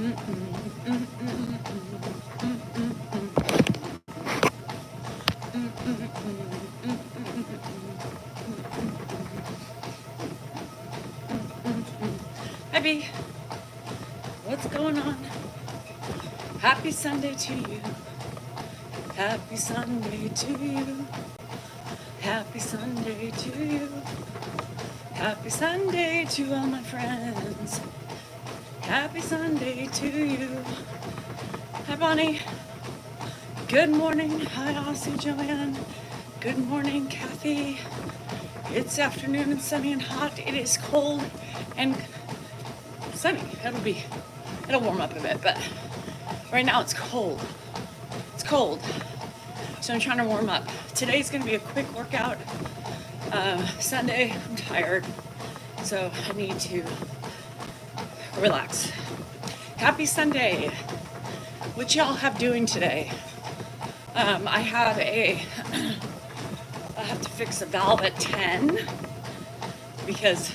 Abby, what's going on? Happy Sunday to you. Happy Sunday to you. Happy Sunday to you. Happy Sunday to all my friends. Happy Sunday to you. Hi, Bonnie. Good morning. Hi, Aussie Joanne. Good morning, Kathy. It's afternoon and sunny and hot. It is cold and sunny. It'll warm up a bit, but right now it's cold. It's cold. So I'm trying to warm up. Today's gonna be a quick workout. Sunday, I'm tired, so I need to relax. Happy Sunday. What y'all have doing today? I have to fix a valve at 10 because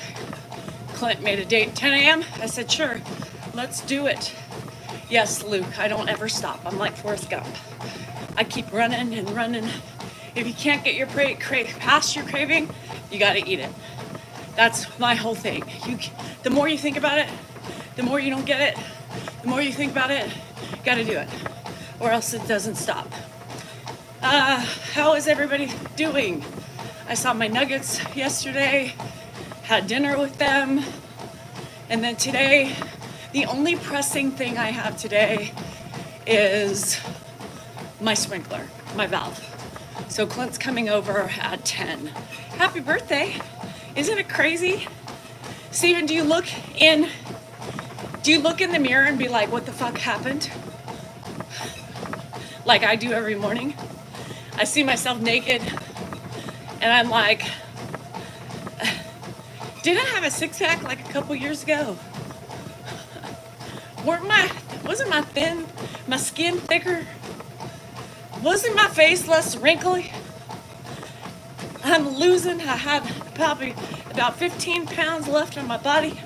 Clint made a date 10 a.m. I said, sure, let's do it. Yes, Luke, I don't ever stop. I'm like Forrest Gump. I keep running and running. If you can't get your past your craving, you gotta eat it. That's my whole thing. The more you think about it, the more you don't get it. The more you think about it, you gotta do it, or else it doesn't stop. How is everybody doing? I saw my nuggets yesterday, had dinner with them, and then today, the only pressing thing I have today is my sprinkler, my valve. So Clint's coming over at 10. Happy birthday. Isn't it crazy? Steven, do you look in the mirror and be like, what the fuck happened? Like I do every morning. I see myself naked and I'm like, didn't I have a six pack like a couple years ago? Wasn't my skin thicker? Wasn't my face less wrinkly? I had probably about 15 pounds left on my body.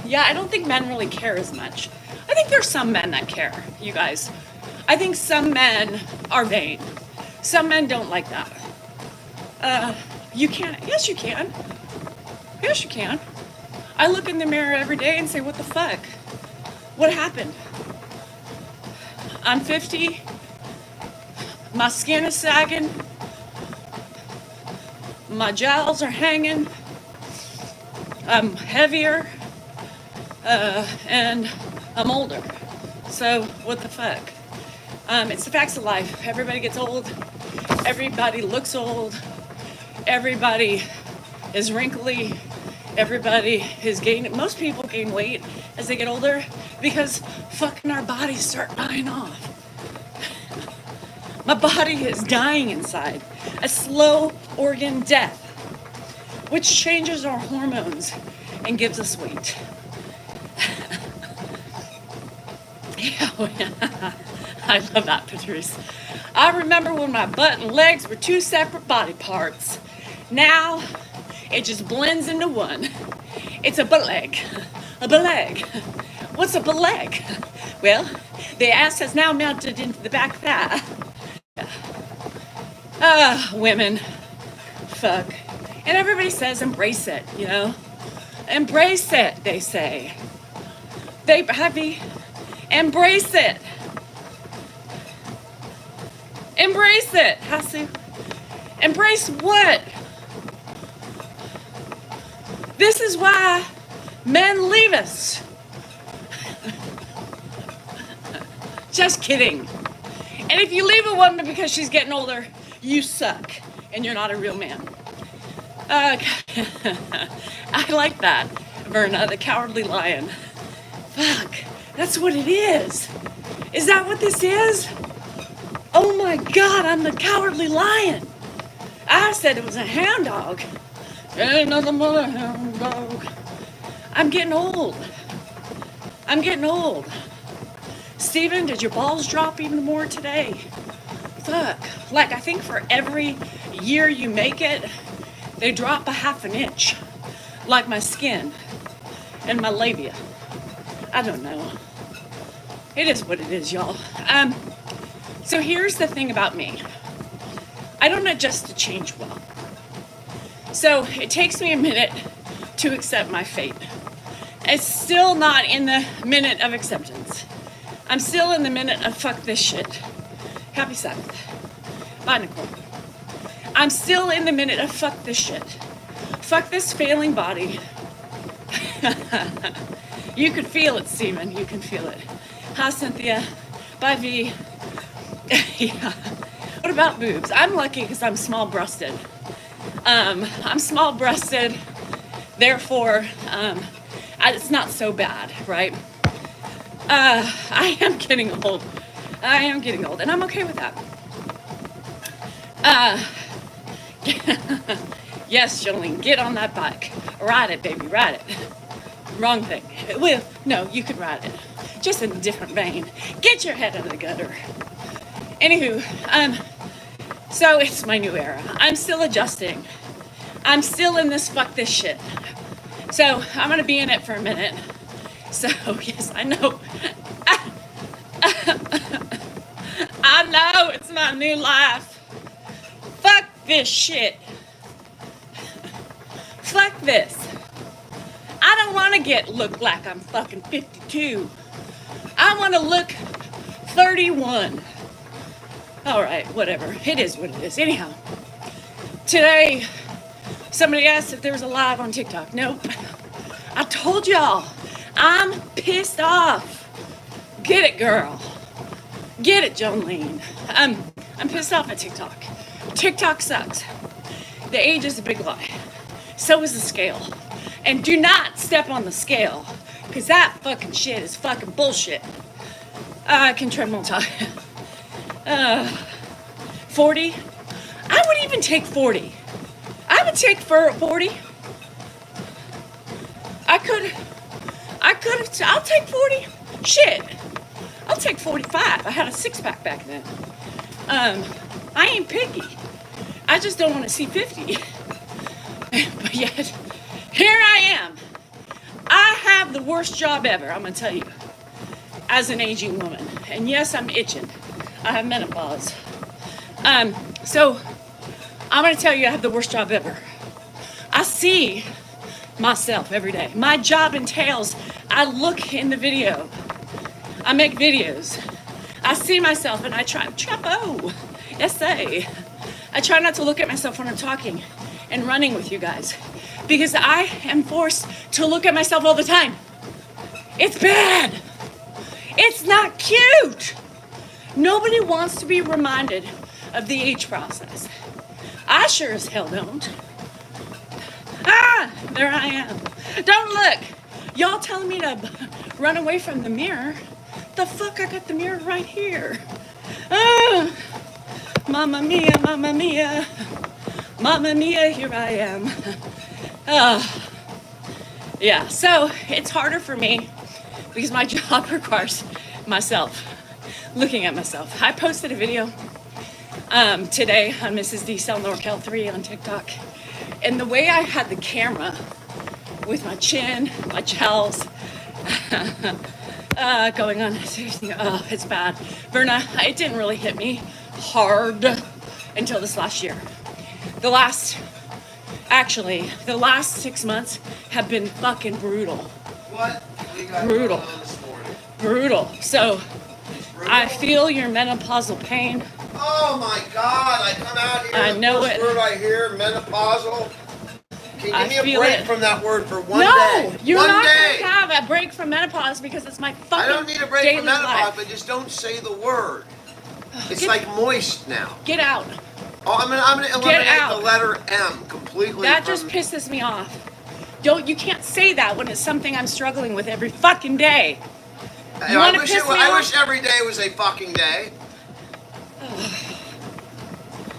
Yeah, I don't think men really care as much. I think there's some men that care, you guys. I think some men are vain. Some men don't like that. You can't, yes you can. Yes you can. I look in the mirror every day and say, what the fuck? What happened? I'm 50. My skin is sagging. My jowls are hanging. I'm heavier. And I'm older. So what the fuck? It's the facts of life. Everybody gets old. Everybody looks old. Everybody is wrinkly. Everybody is gaining. Most people gain weight as they get older because fucking our bodies start dying off. My body is dying inside. A slow organ death, which changes our hormones and gives us weight. Yeah, I love that, Patrice. I remember when my butt and legs were two separate body parts. Now, it just blends into one. It's a butt leg. A beleg. What's a beleg? Well, the ass has now mounted into the back thigh. Women. Fuck. And everybody says embrace it, you know? Embrace it, they say. Embrace it. Embrace it, Hasu. Embrace what? This is why men leave us. Just kidding. And if you leave a woman because she's getting older, you suck and you're not a real man. I like that, Verna, the cowardly lion. Fuck, that's what it is. Is that what this is? Oh my God, I'm the cowardly lion. I said it was a hound dog. Ain't nothing but a hound dog. I'm getting old. Steven, did your balls drop even more today? Fuck. Like, I think for every year you make it, they drop a half an inch. like my skin and my labia. I don't know. It is what it is, y'all. So here's the thing about me. I don't adjust to change well. So it takes me a minute to accept my fate. It's still not in the minute of acceptance. I'm still in the minute of fuck this shit. Happy Sabbath. Bye, Nicole. I'm still in the minute of fuck this shit. Fuck this failing body. You can feel it, Steven. You can feel it. Hi, Cynthia. Bye, V. Yeah. What about boobs? I'm lucky because I'm small-breasted. I'm small-breasted, therefore, it's not so bad, right? I am getting old. And I'm okay with that. Yes, Jolene, get on that bike. Ride it, baby, ride it. Wrong thing. Well, no, you can ride it. Just in a different vein. Get your head out of the gutter. Anywho, so it's my new era. I'm still adjusting. I'm still in this fuck this shit. So I'm gonna be in it for a minute. So yes, I know. I know it's my new life. Fuck this shit. Fuck this. I don't want to look like I'm fucking 52. I want to look 31. All right, whatever. It is what it is. Anyhow, today somebody asked if there was a live on TikTok. Nope. I told y'all, I'm pissed off. Get it, girl. Get it, Jolene. I'm pissed off at TikTok. TikTok sucks. The age is a big lie. So is the scale. And do not step on the scale, because that fucking shit is fucking bullshit. I can try multi. 40. I would even take 40. I would take for 40. I'll take 40. Shit. I'll take 45. I had a six-pack back then. I ain't picky. I just don't want to see 50. But yet, here I am. I have the worst job ever, I'm going to tell you, as an aging woman. And yes, I'm itching. I have menopause. So, I'm going to tell you I have the worst job ever. I see myself every day. My job entails, I look in the video. I make videos. I see myself and I try, trapo, essay. I try not to look at myself when I'm talking and running with you guys, because I am forced to look at myself all the time. It's bad. It's not cute. Nobody wants to be reminded of the age process. I sure as hell don't. There I am. Don't look. Y'all telling me to run away from the mirror. The fuck, I got the mirror right here. Mamma mia, mamma mia. Mamma mia, here I am. Yeah, so it's harder for me because my job requires myself, looking at myself. I posted a video today on Mrs. D Cell NorCal 3 on TikTok. And the way I had the camera with my chin, my jowls, going on, it's bad. Verna, it didn't really hit me hard until this last year. The last 6 months have been fucking brutal. What? We got Brutal. going on this morning? Brutal. So, Brutal? I feel your menopausal pain. Oh my God! I come out here. I know the first it. word I hear, menopausal. Can I you give me a feel break it. from that word for one No, day? you're one not day. gonna have a break from menopause because it's my fucking I don't need a break daily from menopause, life. but just don't say the word. It's Get- like moist now. Get out. Oh, I'm gonna eliminate out. the letter M completely. That from, just pisses me off. You can't say that when it's something I'm struggling with every fucking day. You I wanna wish piss me I off? wish every day was a fucking day.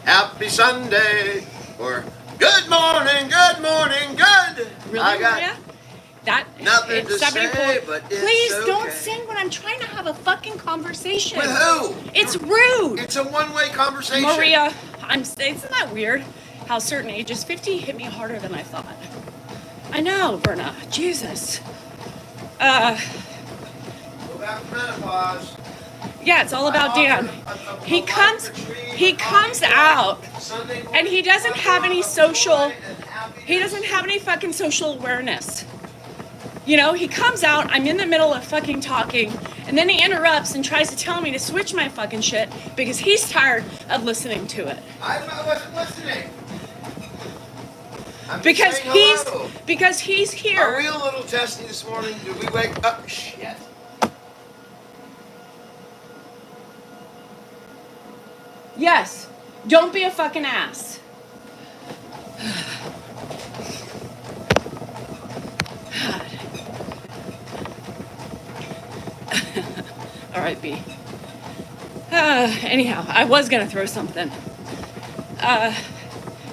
Happy Sunday, or good morning, good. Really, I got Maria? That nothing it's to say, 74. but it's Please don't okay. sing when I'm trying to have a fucking conversation. With who? It's rude. It's a one-way conversation. Maria, isn't that weird how certain ages, 50 hit me harder than I thought. I know, Berna. Jesus. Go back to menopause. Yeah, it's all about Dan. He comes out and he doesn't have any he doesn't have any fucking social awareness. You know, he comes out, I'm in the middle of fucking talking, and then he interrupts and tries to tell me to switch my fucking shit because he's tired of listening to it. I wasn't listening. I'm just Because saying he's hello. because he's Are here. we a little testy this morning? Did we wake up? Shit. Yes. Don't be a fucking ass. All right, B. Anyhow, I was gonna throw something.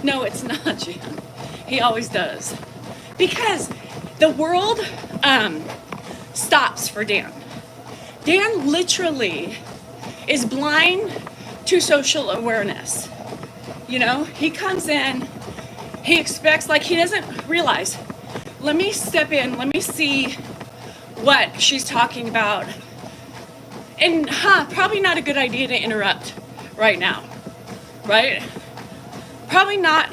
No, it's not, Jan. He always does. Because the world stops for Dan. Dan literally is blind to social awareness. You know, he comes in, he expects, like, he doesn't realize, let me step in, let me see what she's talking about. And probably not a good idea to interrupt right now, right? Probably not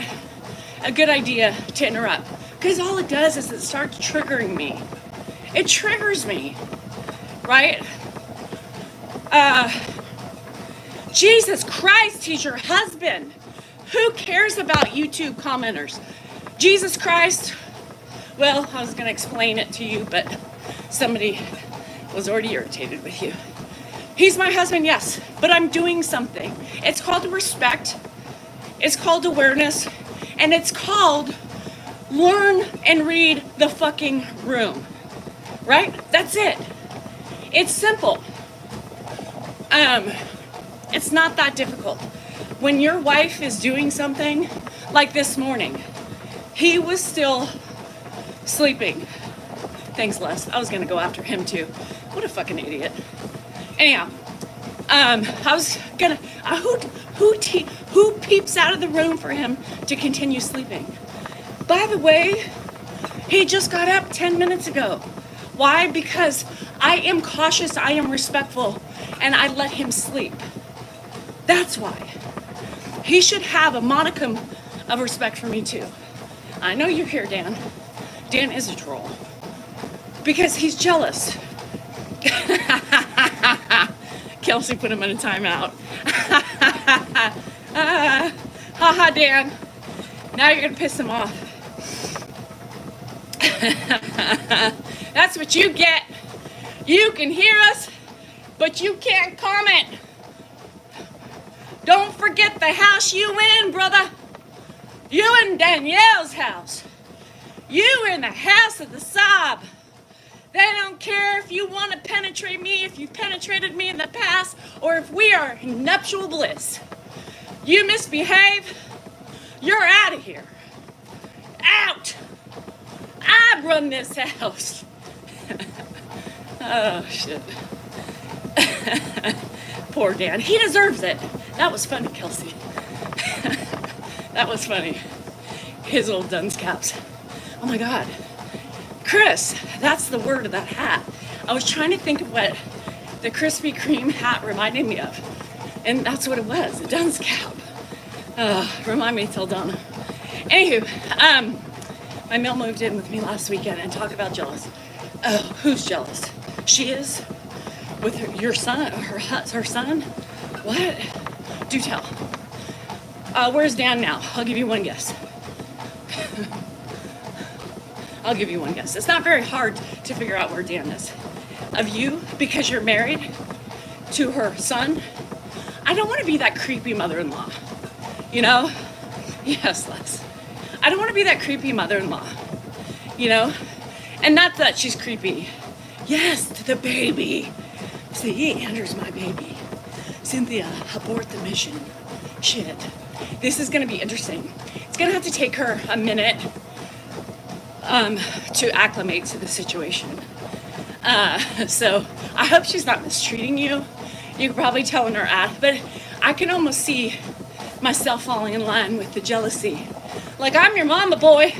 a good idea to interrupt, because all it does is it starts triggering me. It triggers me, right? Jesus Christ, he's your husband. Who cares about YouTube commenters? Jesus Christ. Well, I was going to explain it to you, but somebody was already irritated with you. He's my husband, yes, but I'm doing something. It's called respect. It's called awareness. And it's called learn and read the fucking room. Right? That's it. It's simple. It's not that difficult. When your wife is doing something, like this morning, he was still sleeping. Thanks, Les. I was gonna go after him too. What a fucking idiot. Anyhow, I was gonna, who peeps out of the room for him to continue sleeping? By the way, he just got up 10 minutes ago. Why? Because I am cautious, I am respectful, and I let him sleep. That's why. He should have a modicum of respect for me too. I know you're here, Dan. Dan is a troll. Because he's jealous. Kelsey put him in a timeout. Haha, Dan. Now you're gonna piss him off. That's what you get. You can hear us, but you can't comment. Don't forget the house you in, brother. You in Danielle's house. You in the house of the Saab. They don't care if you want to penetrate me, if you've penetrated me in the past, or if we are in nuptial bliss. You misbehave, you're out of here. Out. I run this house. Oh, shit. Poor Dan. He deserves it. That was funny, Kelsey. That was funny. His old dunce caps. Oh my God. Chris, that's the word of that hat. I was trying to think of what the Krispy Kreme hat reminded me of. And that's what it was, a dunce cap. Remind me to tell Donna. Anywho, my Mel moved in with me last weekend and talk about jealous. Oh, who's jealous? She is? With your son, her son? What? Do tell. Where's Dan now? I'll give you one guess. I'll give you one guess. It's not very hard to figure out where Dan is. Of you, because you're married to her son. I don't want to be that creepy mother-in-law. You know? Yes, Les. I don't want to be that creepy mother-in-law. You know? And not that she's creepy. Yes, to the baby. See, Andrew's my baby. Cynthia, abort the mission. Shit. This is going to be interesting. It's going to have to take her a minute to acclimate to the situation. So I hope she's not mistreating you. You can probably tell in her act, but I can almost see myself falling in line with the jealousy. Like, I'm your mama, boy.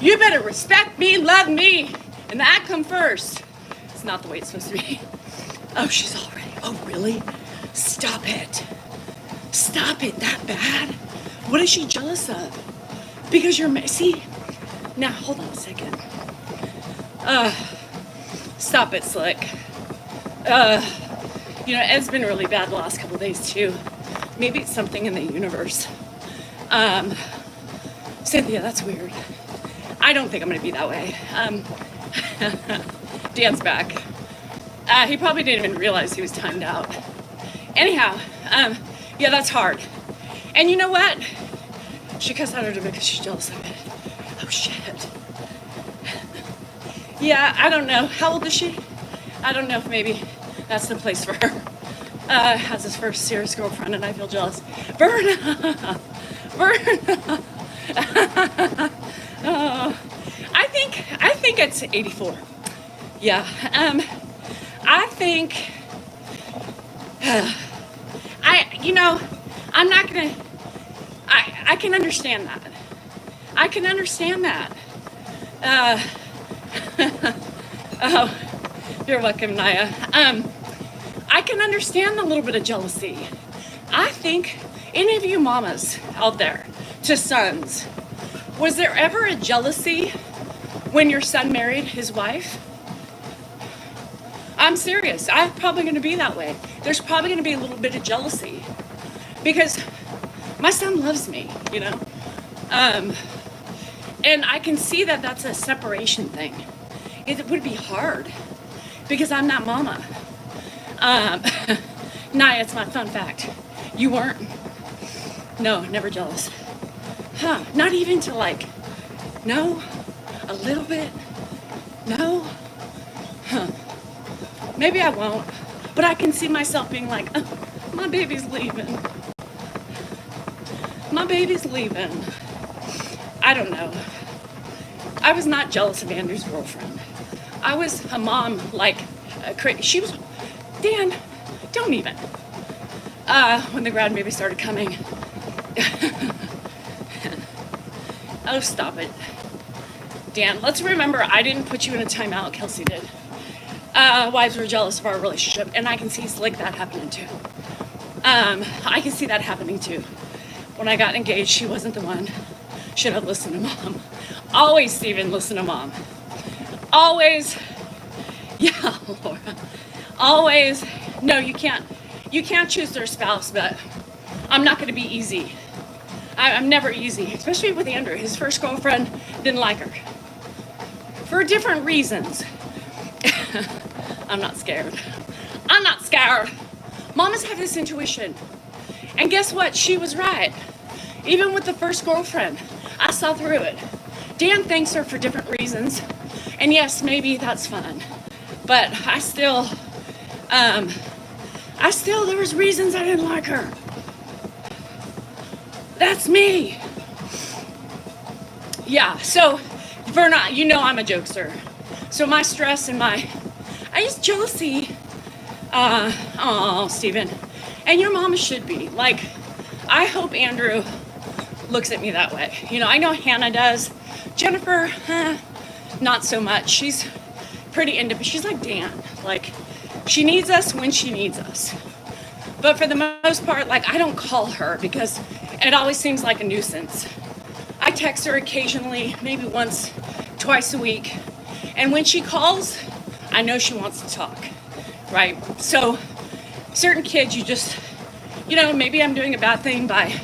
You better respect me, love me, and that come first. It's not the way it's supposed to be. Oh, she's all ready. Oh, really? Stop it. Stop it, that bad? What is she jealous of? Because you're messy? Now, hold on a second. Stop it, Slick. Ed's been really bad the last couple days too. Maybe it's something in the universe. Cynthia, that's weird. I don't think I'm gonna be that way. Dan's back. He probably didn't even realize he was timed out. Anyhow, yeah, that's hard. And you know what? She cussed out her because she's jealous of it. Oh, shit. Yeah, I don't know. How old is she? I don't know if maybe that's the place for her. Has his first serious girlfriend, and I feel jealous. Verna! Verna! I think it's 84. Yeah. I think. I'm not gonna. I can understand that. I can understand that. Oh, you're welcome, Naya. I can understand a little bit of jealousy. I think any of you mamas out there to sons, was there ever a jealousy when your son married his wife? I'm serious. I'm probably going to be that way. There's probably going to be a little bit of jealousy because my son loves me, and I can see that that's a separation thing. It would be hard because I'm not mama. Naya, it's my fun fact. You weren't? No, never jealous. Huh, not even to no? A little bit? No? Huh. Maybe I won't, but I can see myself being like, my baby's leaving. My baby's leaving. I don't know. I was not jealous of Andrew's girlfriend. I was a mom, she was, Dan, don't even. When the grandbaby started coming. Oh, stop it. Dan, let's remember I didn't put you in a timeout, Kelsey did. Wives were jealous of our relationship, and I can see that happening too. I can see that happening too. When I got engaged, she wasn't the one. Should have listened to mom. Always, Stephen, listen to mom. Always, yeah, Laura. Always, no, you can't choose their spouse, but I'm not gonna be easy. I'm never easy, especially with Andrew. His first girlfriend didn't like her. For different reasons. I'm not scared. I'm not scared. Mamas have this intuition. And guess what? She was right. Even with the first girlfriend, I saw through it. Dan thanks her for different reasons. And yes, maybe that's fun. But I still, there was reasons I didn't like her. That's me. Yeah, so, Verna, I'm a jokester. So my stress and I use jealousy. Stephen. And your mama should be. I hope Andrew looks at me that way. I know Hannah does. Jennifer, not so much. She's pretty independent. She's like Dan. She needs us when she needs us. But for the most part, I don't call her because it always seems like a nuisance. I text her occasionally, maybe once, twice a week. And when she calls, I know she wants to talk, right? So certain kids, you just, maybe I'm doing a bad thing by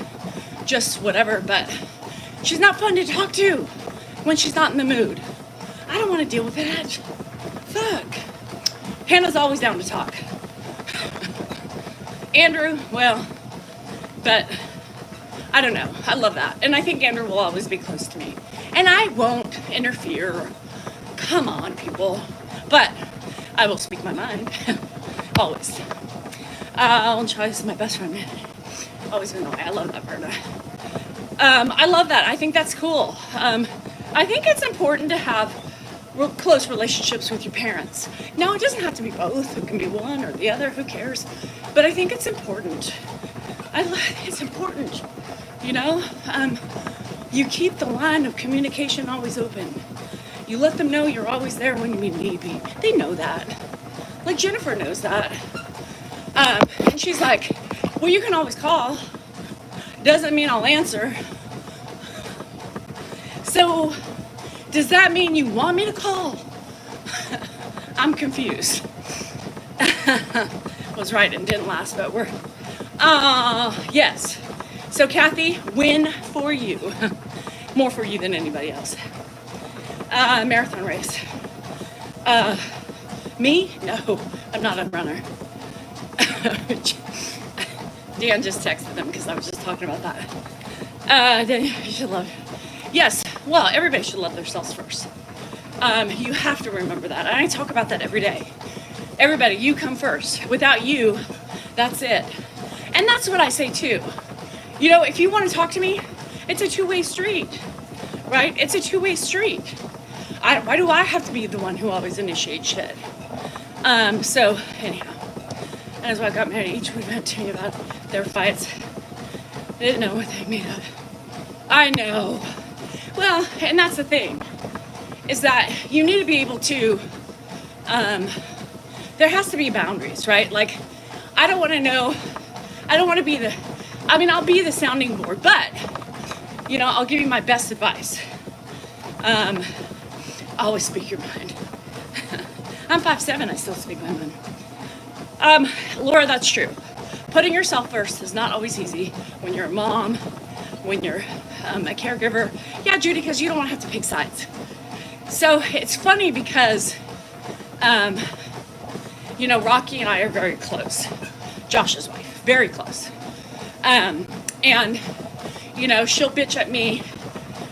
just whatever, but she's not fun to talk to when she's not in the mood. I don't want to deal with that. Fuck. Hannah's always down to talk. Andrew, well, but I don't know. I love that. And I think Andrew will always be close to me. And I won't interfere. Come on, people. But I will speak my mind. Always. Charlie's is my best friend. Always been the way. I love that, Verna. I love that. I think that's cool. I think it's important to have close relationships with your parents. Now, it doesn't have to be both. It can be one or the other. Who cares? But I think it's important. It's important. You keep the line of communication always open. You let them know you're always there when you need be. They know that. Like Jennifer knows that. And she's like, well, you can always call. Doesn't mean I'll answer. So, does that mean you want me to call? I'm confused. Was right and didn't last, but we're, yes. So Kathy, win for you. More for you than anybody else. Marathon race. Me? No, I'm not a runner. Dan just texted them because I was just talking about that. Dan, you should love. Yes, well, everybody should love themselves first. You have to remember that. I talk about that every day. Everybody, you come first. Without you, that's it. And that's what I say too. You know, if you want to talk to me, it's a two-way street, right? It's a two-way street. Why do I have to be the one who always initiates shit? So anyhow, that's why I got married. Each would vent to me about their fights. They didn't know what they made of. I know. Well, and that's the thing, is that you need to be able to, there has to be boundaries, right? Like, I don't want to be I'll be the sounding board, but, you know, I'll give you my best advice. Always speak your mind. I'm 5'7", I still speak my mind. Laura, that's true. Putting yourself first is not always easy when you're a mom, when you're a caregiver. Yeah, Judy, because you don't want to have to pick sides. So it's funny because, you know, Rocky and I are very close. Josh's wife, very close. And, you know, she'll bitch at me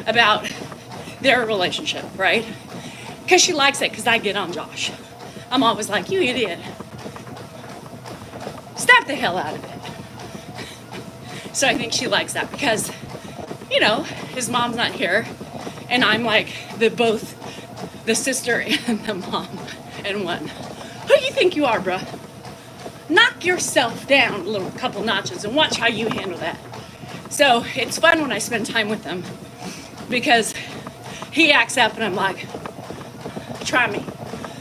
about their relationship, right? Because she likes it because I get on Josh. I'm always like, you idiot. Snap the hell out of it. So I think she likes that because, you know, his mom's not here. And I'm like both the sister and the mom in one. Who do you think you are, bruh? Knock yourself down a little couple notches and watch how you handle that. So it's fun when I spend time with him because he acts up and I'm like, try me,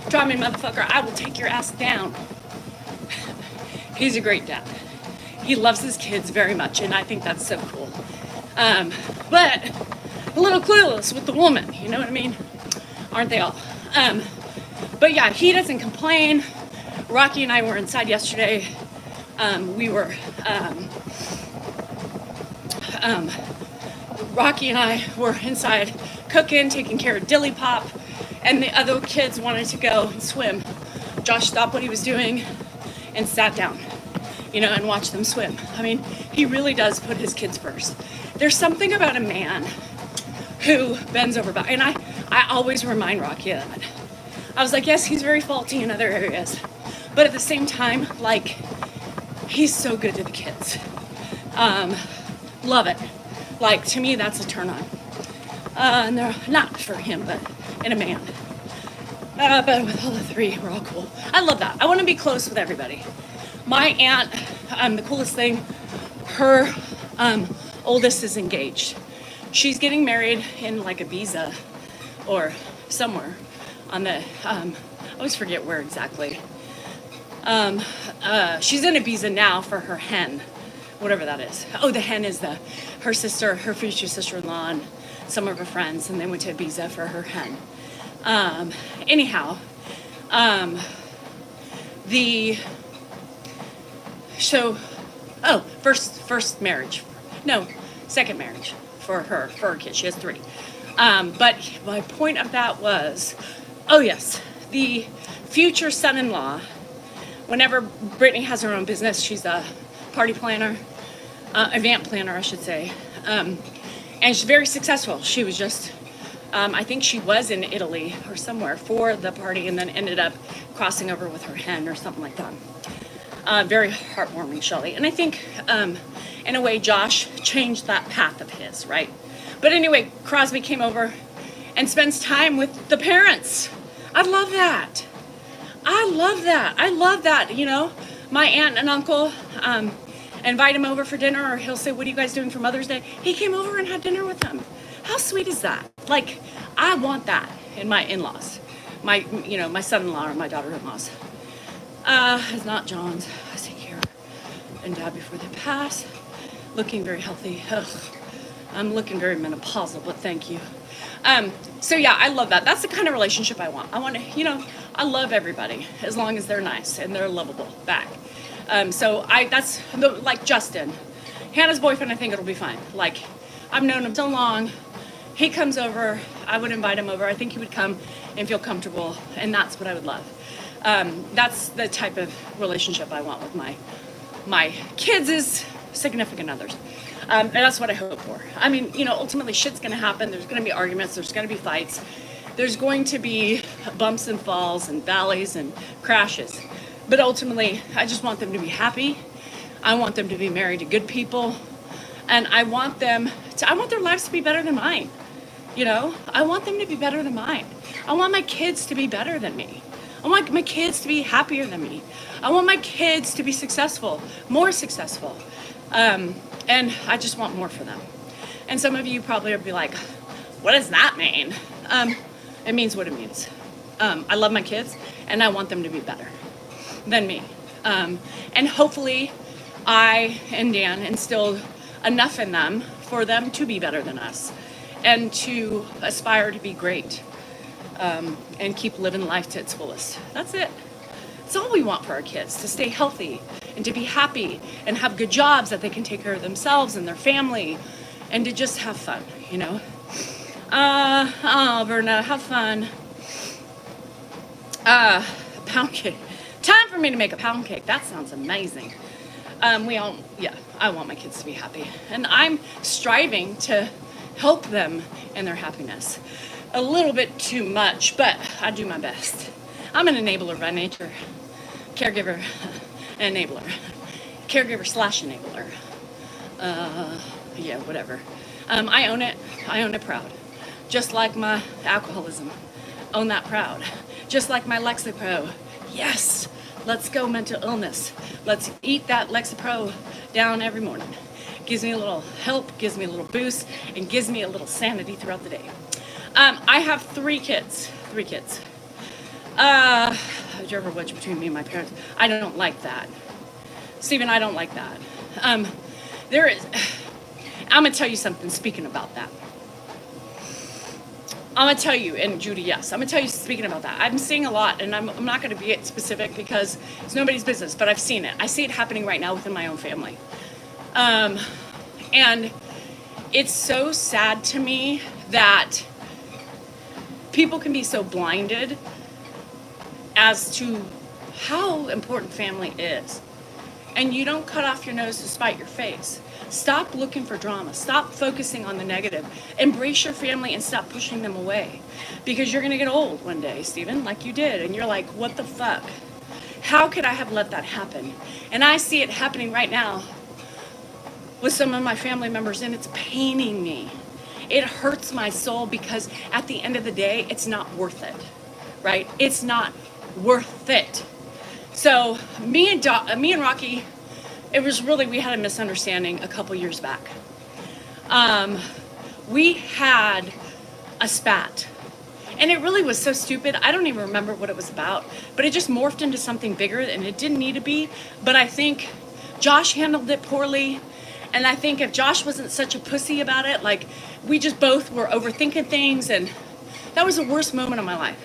motherfucker. I will take your ass down. He's a great dad. He loves his kids very much, and I think that's so cool. But a little clueless with the woman, you know what I mean? Aren't they all? But yeah, he doesn't complain. Rocky and I were inside yesterday. Rocky and I were inside cooking, taking care of Dilly Pop, and the other kids wanted to go and swim. Josh stopped what he was doing and sat down, you know, and watched them swim. I mean, he really does put his kids first. There's something about a man who bends over back, and I always remind Rocky of that. I was like, yes, he's very faulty in other areas, but at the same time, like, he's so good to the kids. Love it. Like, to me, that's a turn on. And they're not for him, but in a man. But with all the three, we're all cool. I love that. I want to be close with everybody. My aunt, the coolest thing, her oldest is engaged. She's getting married in like Ibiza or somewhere on the, I always forget where exactly. She's in Ibiza now for her hen, whatever that is. Oh, the hen is her sister, her future sister-in-law, and some of her friends, and they went to Ibiza for her hen. First marriage. No, second marriage for her kid. She has 3. But my point of that was, oh yes, the future son-in-law, whenever Brittany has her own business, she's a party planner, event planner, I should say. And she's very successful. She was just, I think she was in Italy or somewhere for the party and then ended up crossing over with her hen or something like that. Very heartwarming, Shelley. And I think, in a way, Josh changed that path of his, right? But anyway, Crosby came over and spends time with the parents. I love that. I love that, you know. My aunt and uncle invite him over for dinner, or he'll say, what are you guys doing for Mother's Day? He came over and had dinner with them. How sweet is that? Like, I want that in my in-laws, my son-in-law or my daughter-in-laws. It's not John's. I see Kara and Dad before they pass, looking very healthy. Ugh, I'm looking very menopausal, but thank you. So yeah, I love that. That's the kind of relationship I want. I want to, I love everybody as long as they're nice and they're lovable back. Like Justin, Hannah's boyfriend, I think it'll be fine. Like, I've known him so long. He comes over, I would invite him over. I think he would come and feel comfortable, and that's what I would love. That's the type of relationship I want with my kids is significant others. And that's what I hope for. I mean, ultimately shit's gonna happen. There's gonna be arguments, there's gonna be fights. There's going to be bumps and falls and valleys and crashes. But ultimately, I just want them to be happy. I want them to be married to good people. And I want their lives to be better than mine. I want them to be better than mine. I want my kids to be better than me. I want my kids to be happier than me. I want my kids to be successful, more successful. And I just want more for them. And some of you probably will be like, what does that mean? It means what it means. I love my kids and I want them to be better than me. And hopefully I and Dan instilled enough in them for them to be better than us and to aspire to be great, and keep living life to its fullest. That's it. It's all we want for our kids, to stay healthy and to be happy and have good jobs that they can take care of themselves and their family and to just have fun, Verna, have fun. Pound cake. Time for me to make a pound cake. That sounds amazing. I want my kids to be happy. And I'm striving to help them in their happiness. A little bit too much, but I do my best. I'm an enabler by nature. Caregiver, enabler. Caregiver / enabler. Whatever. I own it. I own it proud. Just like my alcoholism. Own that proud. Just like my Lexapro. Yes, let's go mental illness. Let's eat that Lexapro down every morning. Gives me a little help, gives me a little boost, and gives me a little sanity throughout the day. I have 3 kids. 3 kids. Did you ever wedge between me and my parents? I don't like that. Stephen, I don't like that. I'm gonna tell you something speaking about that. I'm gonna tell you, and Judy, yes, I'm gonna tell you speaking about that. I'm seeing a lot, and I'm not gonna be specific because it's nobody's business, but I've seen it. I see it happening right now within my own family. And it's so sad to me that people can be so blinded as to how important family is. And you don't cut off your nose to spite your face. Stop looking for drama. Stop focusing on the negative. Embrace your family and stop pushing them away. Because you're going to get old one day, Stephen, like you did. And you're like, what the fuck? How could I have let that happen? And I see it happening right now with some of my family members, and it's paining me. It hurts my soul because at the end of the day, it's not worth it, right? It's not worth it. So me and Rocky, we had a misunderstanding a couple years back. We had a spat. And it really was so stupid. I don't even remember what it was about, but it just morphed into something bigger and it didn't need to be. But I think Josh handled it poorly. And I think if Josh wasn't such a pussy about it, like we just both were overthinking things, and that was the worst moment of my life.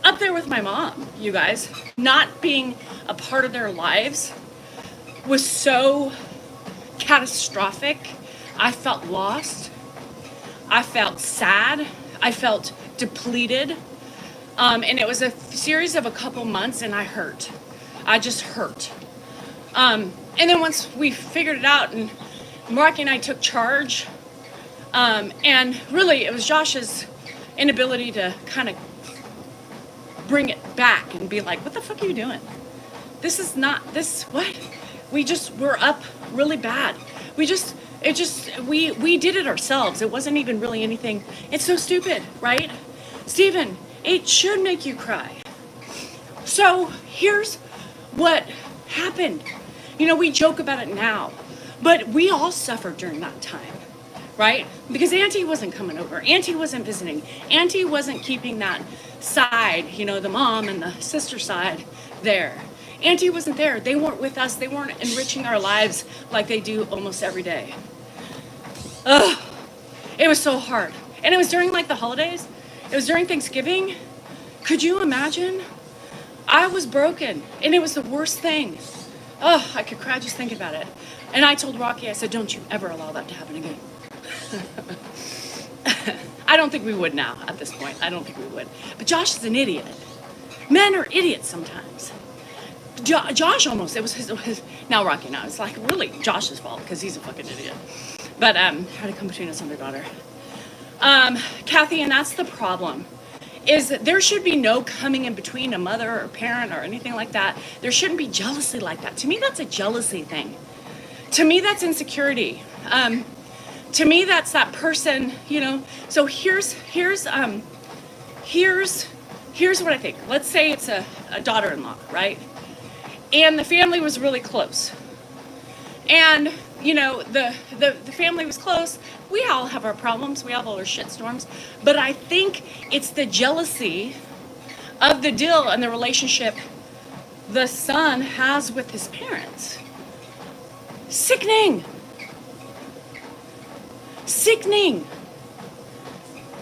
Up there with my mom, you guys, not being a part of their lives was so catastrophic. I felt lost. I felt sad. I felt depleted. And it was a series of a couple months, and I hurt. I just hurt. And then once we figured it out, and Rocky and I took charge, and really it was Josh's inability to kind of bring it back and be like, what the fuck are you doing? This is not this, what? We're up really bad. We did it ourselves. It wasn't even really anything. It's so stupid, right? Stephen, it should make you cry. So here's what happened. We joke about it now, but we all suffered during that time, right? Because Auntie wasn't coming over. Auntie wasn't visiting. Auntie wasn't keeping that side, you know, the mom and the sister side there. Auntie wasn't there. They weren't with us. They weren't enriching our lives like they do almost every day. Ugh, it was so hard. And it was during like the holidays. It was during Thanksgiving. Could you imagine? I was broken and it was the worst thing. Oh, I could cry just thinking about it. And I told Rocky, I said, don't you ever allow that to happen again. I don't think we would now at this point. I don't think we would. But Josh is an idiot. Men are idiots sometimes. Josh almost, it was his, now Rocky now. It's like really Josh's fault because he's a fucking idiot. But had to come between us and their daughter. Kathy, and that's the problem, is that there should be no coming in between a mother or parent or anything like that. There shouldn't be jealousy like that. To me, that's a jealousy thing. To me, that's insecurity. To me, that's that person, you know. So here's what I think. Let's say it's a daughter-in-law, right? And the family was really close. And, you know, the family was close. We all have our problems. We have all our shitstorms. But I think it's the jealousy of the deal and the relationship the son has with his parents. Sickening. Sickening.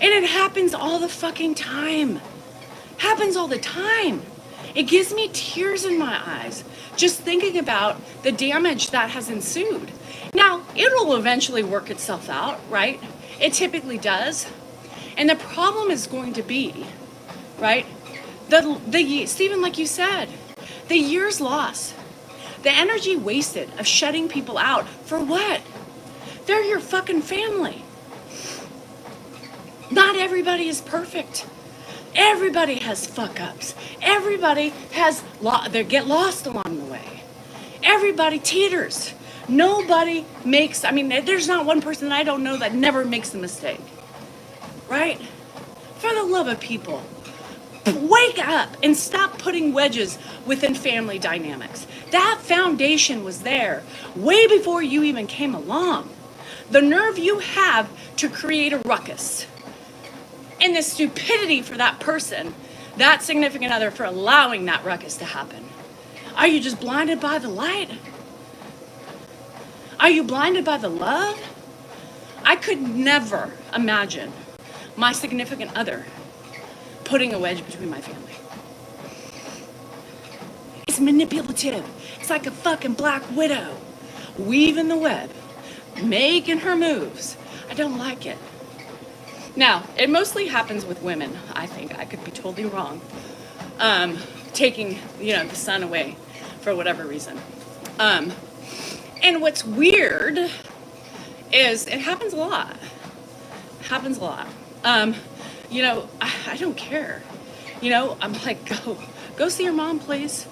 And it happens all the fucking time. Happens all the time. It gives me tears in my eyes just thinking about the damage that has ensued. Now, it'll eventually work itself out, right? It typically does. And the problem is going to be, right? Stephen, like you said, the years lost, the energy wasted of shutting people out for what? They're your fucking family. Not everybody is perfect. Everybody has fuck ups. Everybody has they get lost along the way. Everybody teeters. Nobody makes, I mean, there's not one person I don't know that never makes a mistake. Right? For the love of people, wake up and stop putting wedges within family dynamics. That foundation was there way before you even came along. The nerve you have to create a ruckus. And the stupidity for that person, that significant other, for allowing that ruckus to happen. Are you just blinded by the light? Are you blinded by the love? I could never imagine my significant other putting a wedge between my family. It's manipulative. It's like a fucking black widow, weaving the web, making her moves. I don't like it. Now, it mostly happens with women, I think. I could be totally wrong. Taking, you know, the son away for whatever reason. And what's weird is it happens a lot. Happens a lot. You know, I don't care. You know, I'm like, go see your mom, please.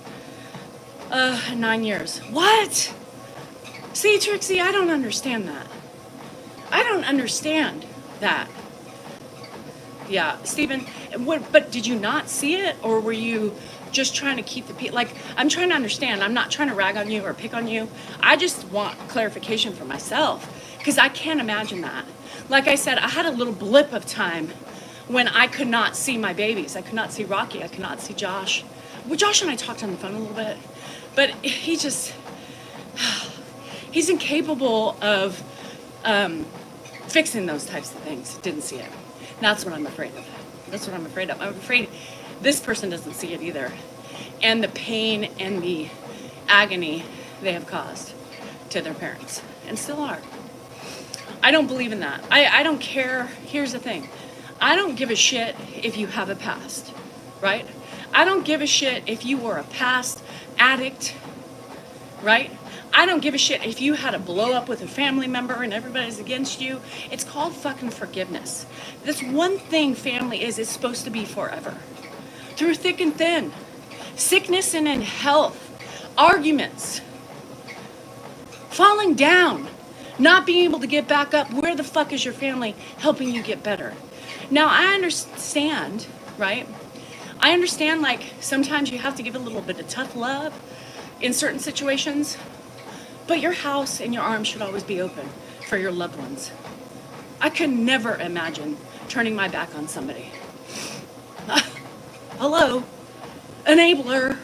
9 years. What? See, Trixie, I don't understand that. I don't understand that. Yeah, Stephen, but did you not see it, or were you just trying to keep the people? Like, I'm trying to understand. I'm not trying to rag on you or pick on you. I just want clarification for myself, because I can't imagine that. Like I said, I had a little blip of time when I could not see my babies. I could not see Rocky. I could not see Josh. Well, Josh and I talked on the phone a little bit, but he's incapable of fixing those types of things. Didn't see it. That's what I'm afraid of. That's what I'm afraid of. I'm afraid this person doesn't see it either. And the pain and the agony they have caused to their parents, and still are. I don't believe in that. I don't care. Here's the thing. I don't give a shit if you have a past, right? I don't give a shit if you were a past addict, right? I don't give a shit if you had a blow up with a family member and everybody's against you. It's called fucking forgiveness. This one thing family is supposed to be forever. Through thick and thin. Sickness and in health. Arguments. Falling down. Not being able to get back up. Where the fuck is your family helping you get better? Now, I understand, right? I understand, like, sometimes you have to give a little bit of tough love in certain situations. But your house and your arms should always be open for your loved ones. I could never imagine turning my back on somebody. Hello, enabler.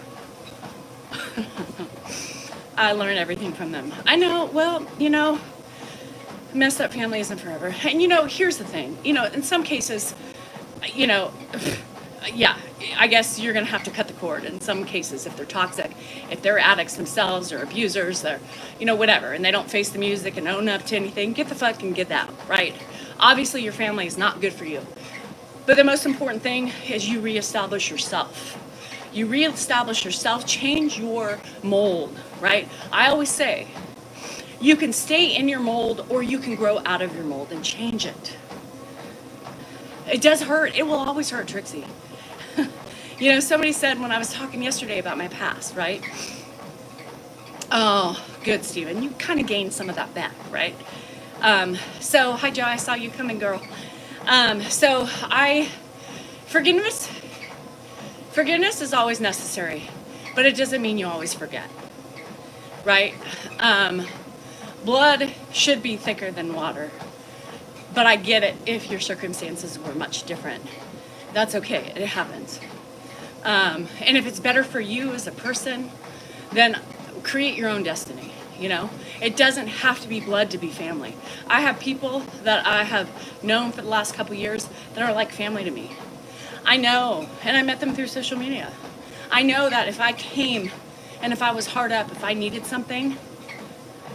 I learned everything from them. I know, well, messed up family isn't forever. And here's the thing, in some cases, you know, yeah, I guess you're gonna have to cut the cord in some cases if they're toxic, if they're addicts themselves or abusers or, whatever, and they don't face the music and own up to anything, get the fuck and get out, right? Obviously your family is not good for you. But the most important thing is you reestablish yourself. You reestablish yourself, change your mold, right? I always say, you can stay in your mold or you can grow out of your mold and change it. It does hurt. It will always hurt, Trixie. Somebody said when I was talking yesterday about my past, right? Oh, good, Stephen. You kind of gained some of that back, right? So, hi, Joe. I saw you coming, girl. Forgiveness is always necessary, but it doesn't mean you always forget, right? Blood should be thicker than water, but I get it if your circumstances were much different. That's okay, it happens. And if it's better for you as a person, then create your own destiny, It doesn't have to be blood to be family. I have people that I have known for the last couple years that are like family to me. I know, and I met them through social media. I know that if I came and if I was hard up, if I needed something,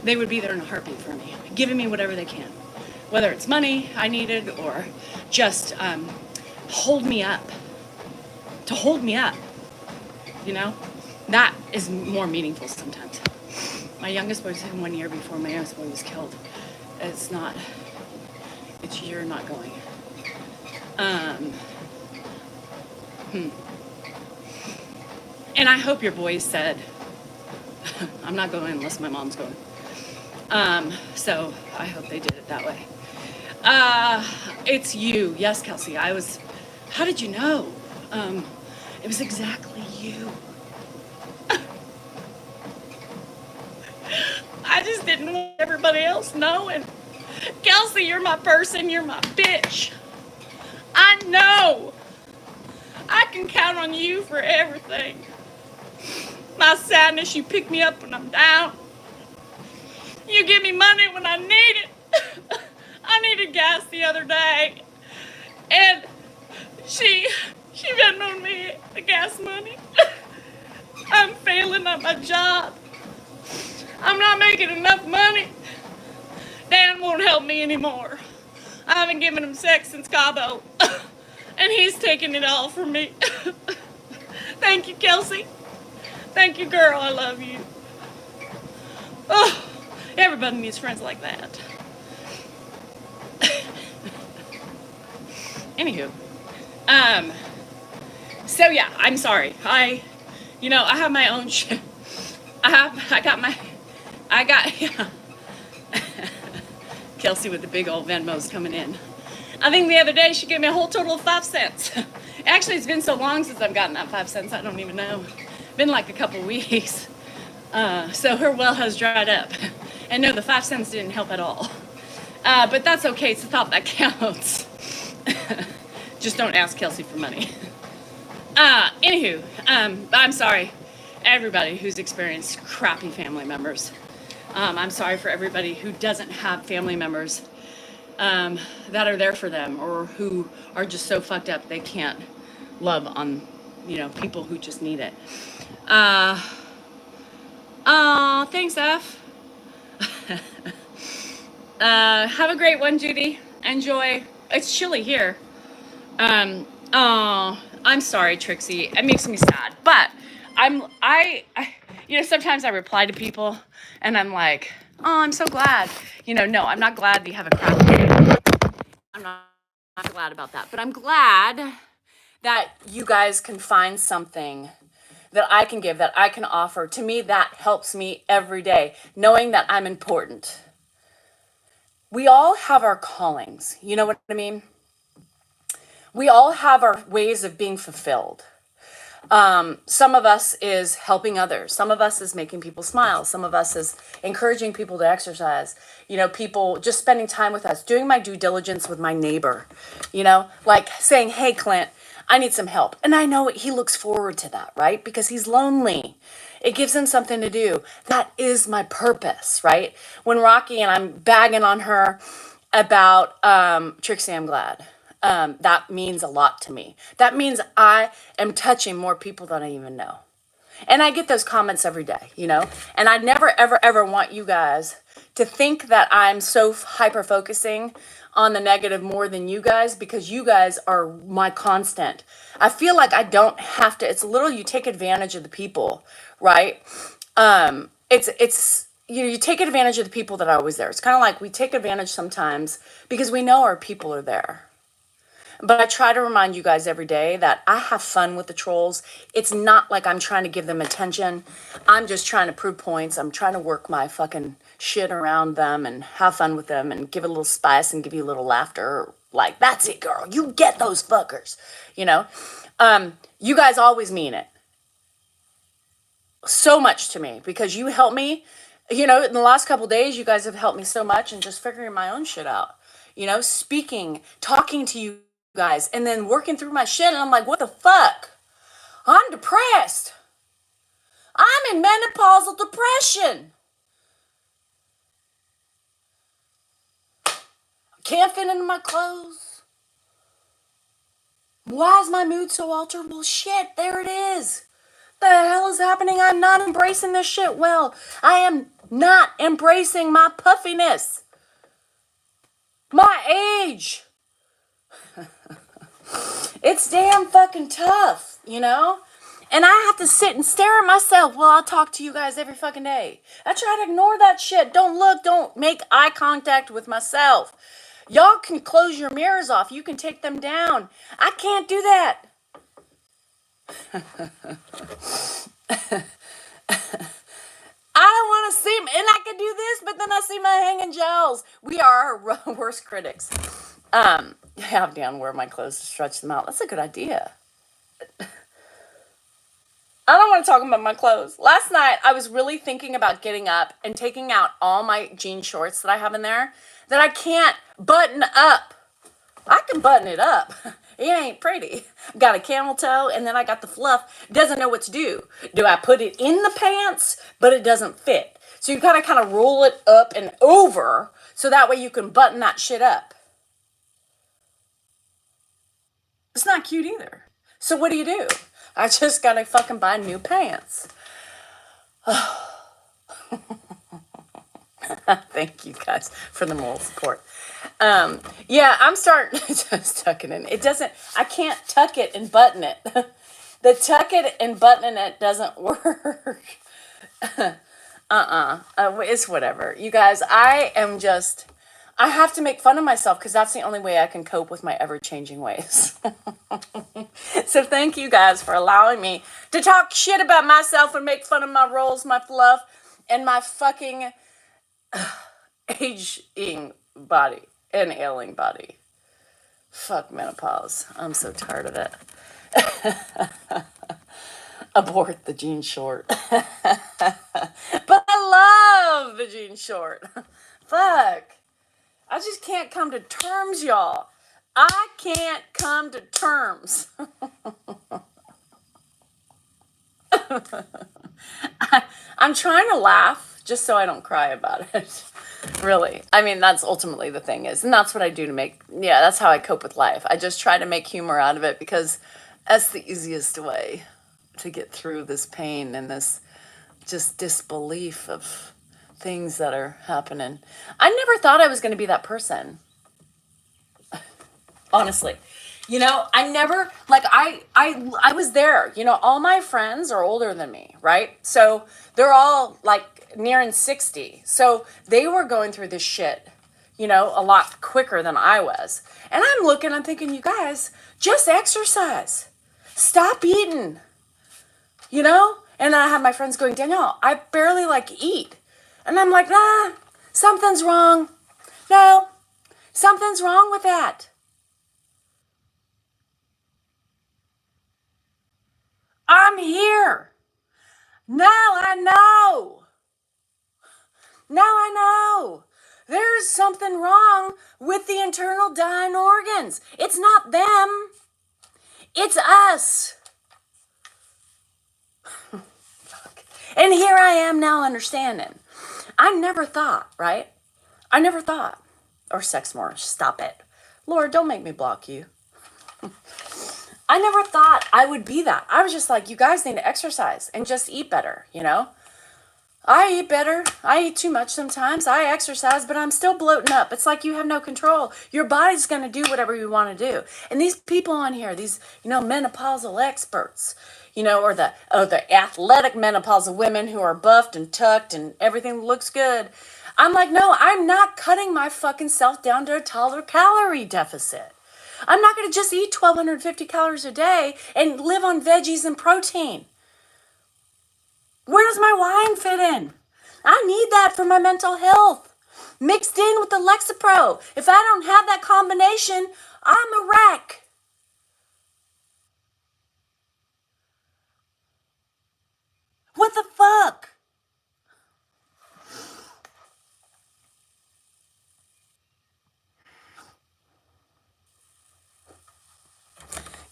they would be there in a heartbeat for me, giving me whatever they can. Whether it's money I needed or just hold me up. To hold me up, that is more meaningful sometimes. My youngest boy was 1 year before my youngest boy was killed. You're not going. And I hope your boys said, I'm not going unless my mom's going. So I hope they did it that way. It's you. Yes, Kelsey. How did you know? It was exactly you. I just didn't want everybody else knowing. Kelsey, you're my person. You're my bitch. I know. I can count on you for everything. My sadness, you pick me up when I'm down. You give me money when I need it. I needed gas the other day. And she Venmoed me the gas money. I'm failing at my job. I'm not making enough money. Dan won't help me anymore. I haven't given him sex since Cabo. And he's taking it all from me. Thank you, Kelsey. Thank you, girl. I love you. Oh, everybody needs friends like that. Anywho, so yeah, I'm sorry. I have my own shit. I got yeah. Kelsey with the big old Venmos coming in. I think the other day she gave me a whole total of 5 cents. Actually, it's been so long since I've gotten that 5 cents, I don't even know. Been like a couple weeks. So her well has dried up. And no, the 5 cents didn't help at all. But that's okay, it's the thought that counts. Just don't ask Kelsey for money. Anywho, I'm sorry, everybody who's experienced crappy family members. I'm sorry for everybody who doesn't have family members that are there for them, or who are just so fucked up they can't love on, people who just need it. Thanks, F. Have a great one, Judy. Enjoy. It's chilly here. I'm sorry, Trixie. It makes me sad, but sometimes I reply to people and I'm like, oh, I'm so glad. No, I'm not glad that you have a crappy day. I'm not glad about that, but I'm glad that you guys can find something that I can give, that I can offer. To me, that helps me every day, knowing that I'm important. We all have our callings, you know what I mean? We all have our ways of being fulfilled. Some of us is helping others. Some of us is making people smile. Some of us is encouraging people to exercise. People just spending time with us, doing my due diligence with my neighbor, like saying, hey, Clint, I need some help. And I know he looks forward to that, right? Because he's lonely. It gives him something to do. That is my purpose, right? When Rocky and I'm bagging on her about Trixie, I'm glad. That means a lot to me. That means I am touching more people than I even know. And I get those comments every day, And I never, ever, ever want you guys to think that I'm so hyper focusing on the negative more than you guys, because you guys are my constant. I feel like I don't have to. It's a little, you take advantage of the people, right? It's you take advantage of the people that are always there. It's kind of like we take advantage sometimes because we know our people are there. But I try to remind you guys every day that I have fun with the trolls. It's not like I'm trying to give them attention. I'm just trying to prove points. I'm trying to work my fucking shit around them and have fun with them and give it a little spice and give you a little laughter. Like, that's it, girl. You get those fuckers, You guys always mean it so much to me because you help me. In the last couple days, you guys have helped me so much in just figuring my own shit out. Speaking, talking to you guys, and then working through my shit, and I'm like, what the fuck? I'm depressed. I'm in menopausal depression. Can't fit into my clothes. Why is my mood so altered? Well, shit, there it is. The hell is happening? I'm not embracing this shit well. I am not embracing my puffiness. My age. It's damn fucking tough, And I have to sit and stare at myself while I talk to you guys every fucking day. I try to ignore that shit. Don't look, don't make eye contact with myself. Y'all can close your mirrors off. You can take them down. I can't do that. I don't want to see, and I can do this, but then I see my hanging jowls. We are our worst critics. Have down wear my clothes to stretch them out. That's a good idea. I don't want to talk about my clothes. Last night, I was really thinking about getting up and taking out all my jean shorts that I have in there that I can't button up. I can button it up. It ain't pretty. Got a camel toe, and then I got the fluff. Doesn't know what to do. Do I put it in the pants, but it doesn't fit? So you gotta kind of roll it up and over so that way you can button that shit up. It's not cute either. So what do? I just gotta fucking buy new pants. Thank you guys for the moral support. Yeah, I'm starting just tucking in. I can't tuck it and button it. The tuck it and buttoning it doesn't work. It's whatever. You guys, I have to make fun of myself because that's the only way I can cope with my ever-changing ways. So thank you guys for allowing me to talk shit about myself and make fun of my rolls, my fluff, and my fucking aging body and ailing body. Fuck menopause. I'm so tired of it. Abort the jean short. But I love the jean short. Fuck. I just can't come to terms, y'all. I can't come to terms. I'm trying to laugh just so I don't cry about it. Really. I mean, that's ultimately the thing is. And that's what I do that's how I cope with life. I just try to make humor out of it because that's the easiest way to get through this pain and this just disbelief of things that are happening. I never thought I was going to be that person. Honestly. I never, I was there, all my friends are older than me, right? So they're all nearing 60. So they were going through this shit, a lot quicker than I was. And I'm looking, I'm thinking, you guys, just exercise. Stop eating, And I have my friends going, Danielle, I barely eat. And I'm like, nah, something's wrong. No, something's wrong with that. I'm here. Now I know. Now I know. There's something wrong with the internal dying organs. It's not them. It's us. And here I am now understanding. I never thought, right? I never thought. Or sex more. Stop it. Lord, don't make me block you. I never thought I would be that. I was just like, you guys need to exercise and just eat better, you know? I eat better. I eat too much sometimes. I exercise, but I'm still bloating up. It's like you have no control. Your body's going to do whatever you want to do. And these people on here, these, menopausal experts, or the athletic menopausal women who are buffed and tucked and everything looks good. I'm like, no, I'm not cutting my fucking self down to a tolerant calorie deficit. I'm not going to just eat 1,250 calories a day and live on veggies and protein. Where does my wine fit in? I need that for my mental health. Mixed in with the Lexapro. If I don't have that combination, I'm a wreck. What the fuck?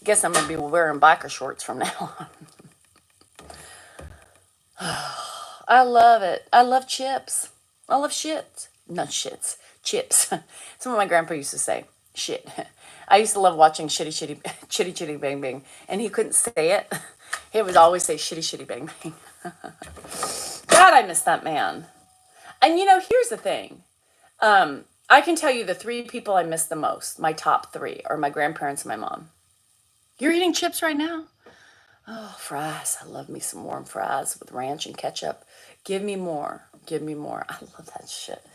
Guess I'm going to be wearing biker shorts from now on. I love it. I love chips. I love shit. Not shits. Chips. That's what my grandpa used to say. Shit. I used to love watching Chitty Chitty Bang Bang. And he couldn't say it. He would always say Shitty Bang Bang. God, I miss that man. And here's the thing. I can tell you the three people I miss the most, my top three, are my grandparents and my mom. You're eating chips right now? Oh, fries. I love me some warm fries with ranch and ketchup. Give me more. Give me more. I love that shit.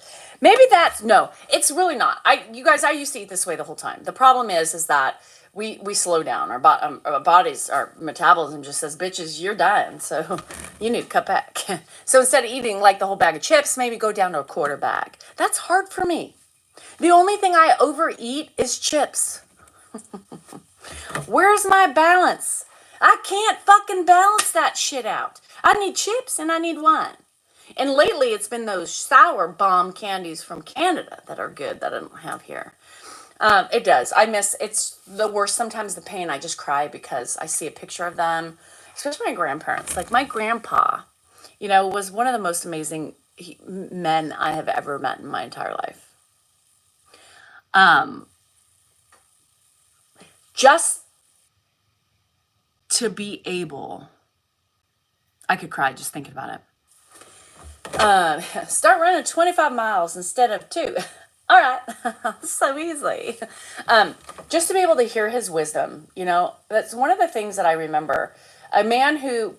Maybe no, it's really not. You guys, I used to eat this way the whole time. The problem is that we slow down. Our bodies, our metabolism just says, bitches, you're dying. So you need to cut back. So instead of eating like the whole bag of chips, maybe go down to a quarter bag. That's hard for me. The only thing I overeat is chips. Where's my balance? I can't fucking balance that shit out. I need chips and I need wine. And lately it's been those sour bomb candies from Canada that are good that I don't have here. It does. It's the worst. Sometimes the pain, I just cry because I see a picture of them, especially my grandparents. Like my grandpa, was one of the most amazing men I have ever met in my entire life. Just to be able, I could cry just thinking about it. Start running 25 miles instead of 2. All right. So easily. Just to be able to hear his wisdom, that's one of the things that I remember. A man who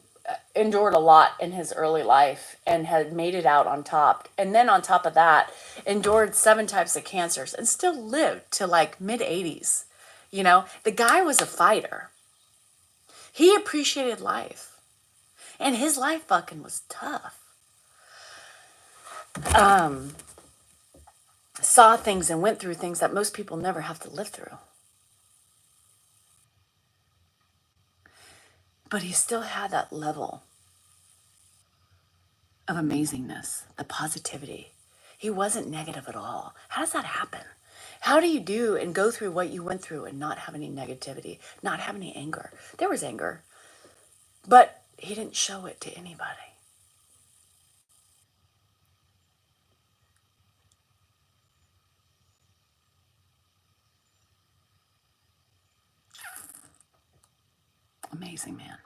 endured a lot in his early life and had made it out on top. And then on top of that, endured 7 types of cancers and still lived to like mid-80s. The guy was a fighter. He appreciated life. And his life fucking was tough. Saw things and went through things that most people never have to live through. But he still had that level of amazingness, the positivity. He wasn't negative at all. How does that happen? How do you do and go through what you went through and not have any negativity, not have any anger? There was anger, but he didn't show it to anybody. Amazing man.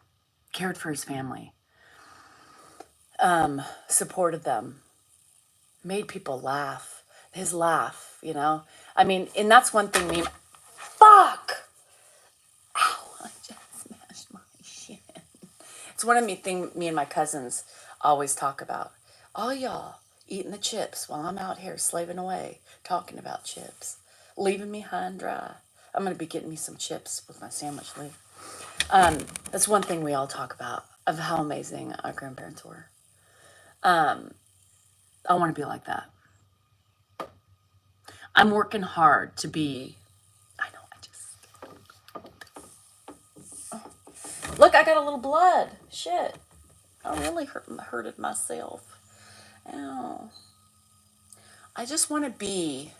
Cared for his family. Supported them. Made people laugh. His laugh, I mean, and that's one thing fuck! Ow, I just smashed my shin. It's one of me and my cousins always talk about. All y'all eating the chips while I'm out here slaving away, talking about chips. Leaving me high and dry. I'm going to be getting me some chips with my sandwich later. That's one thing we all talk about, of how amazing our grandparents were. I want to be like that. I'm working hard to be, Look, I got a little blood. Shit. I really hurted myself. Ow. I just want to be.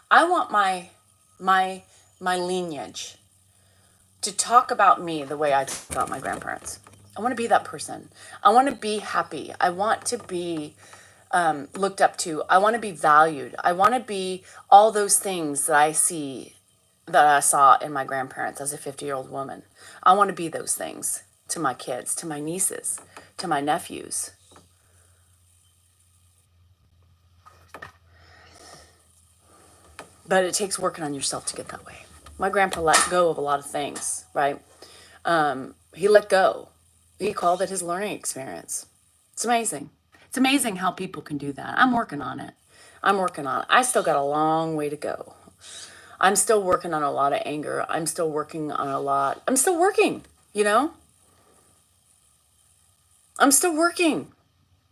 I want my lineage to talk about me the way I talk about my grandparents. I want to be that person. I want to be happy. I want to be looked up to. I want to be valued. I want to be all those things that I saw in my grandparents as a 50-year-old woman. I want to be those things to my kids, to my nieces, to my nephews. But it takes working on yourself to get that way. My grandpa let go of a lot of things, right? He let go. He called it his learning experience. It's amazing. It's amazing how people can do that. I'm working on it. I still got a long way to go. I'm still working on a lot of anger. I'm still working, you know? I'm still working.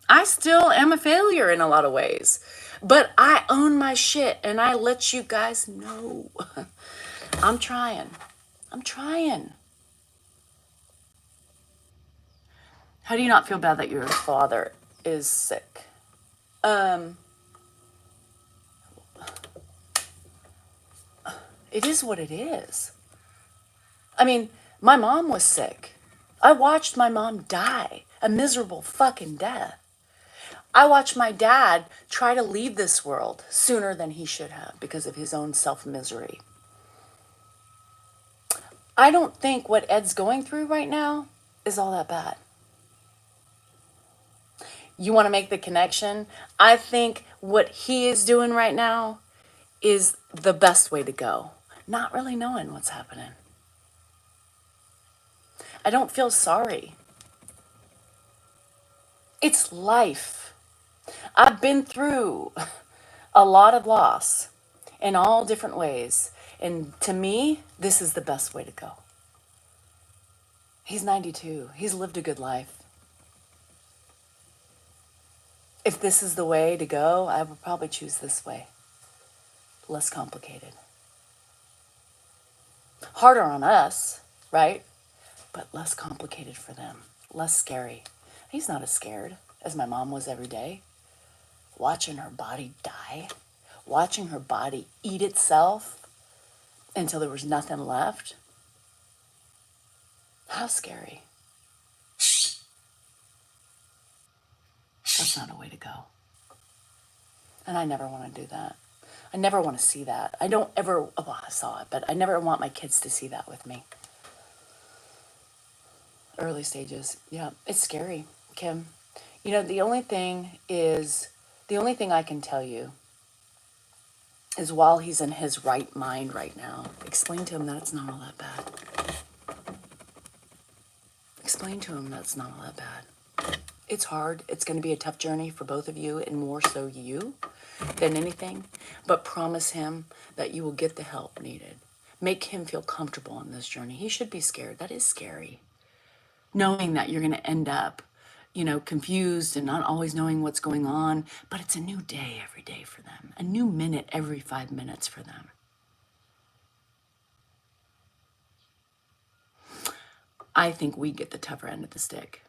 I still am a failure in a lot of ways. But I own my shit and I let you guys know. I'm trying. How do you not feel bad that your father is sick? It is what it is. I mean, my mom was sick. I watched my mom die a miserable fucking death. I watched my dad try to leave this world sooner than he should have because of his own self-misery. I don't think what Ed's going through right now is all that bad. You want to make the connection? I think what he is doing right now is the best way to go. Not really knowing what's happening. I don't feel sorry. It's life. I've been through a lot of loss in all different ways. And to me, this is the best way to go. He's 92. He's lived a good life. If this is the way to go, I would probably choose this way. Less complicated. Harder on us, right? But less complicated for them. Less scary. He's not as scared as my mom was every day. Watching her body die. Watching her body eat itself until there was nothing left. How scary. That's not a way to go. And I never want to do that. I never want to see that. I don't ever, well, I saw it, but I never want my kids to see that with me. Early stages. Yeah, it's scary, Kim. You know, the only thing I can tell you is while he's in his right mind right now, explain to him that it's not all that bad. Explain to him that it's not all that bad. It's hard. It's going to be a tough journey for both of you, and more so you than anything. But promise him that you will get the help needed. Make him feel comfortable in this journey. He should be scared. That is scary. Knowing that you're going to end up, you know, confused and not always knowing what's going on. But it's a new day every day for them. A new minute every 5 minutes for them. I think we get the tougher end of the stick.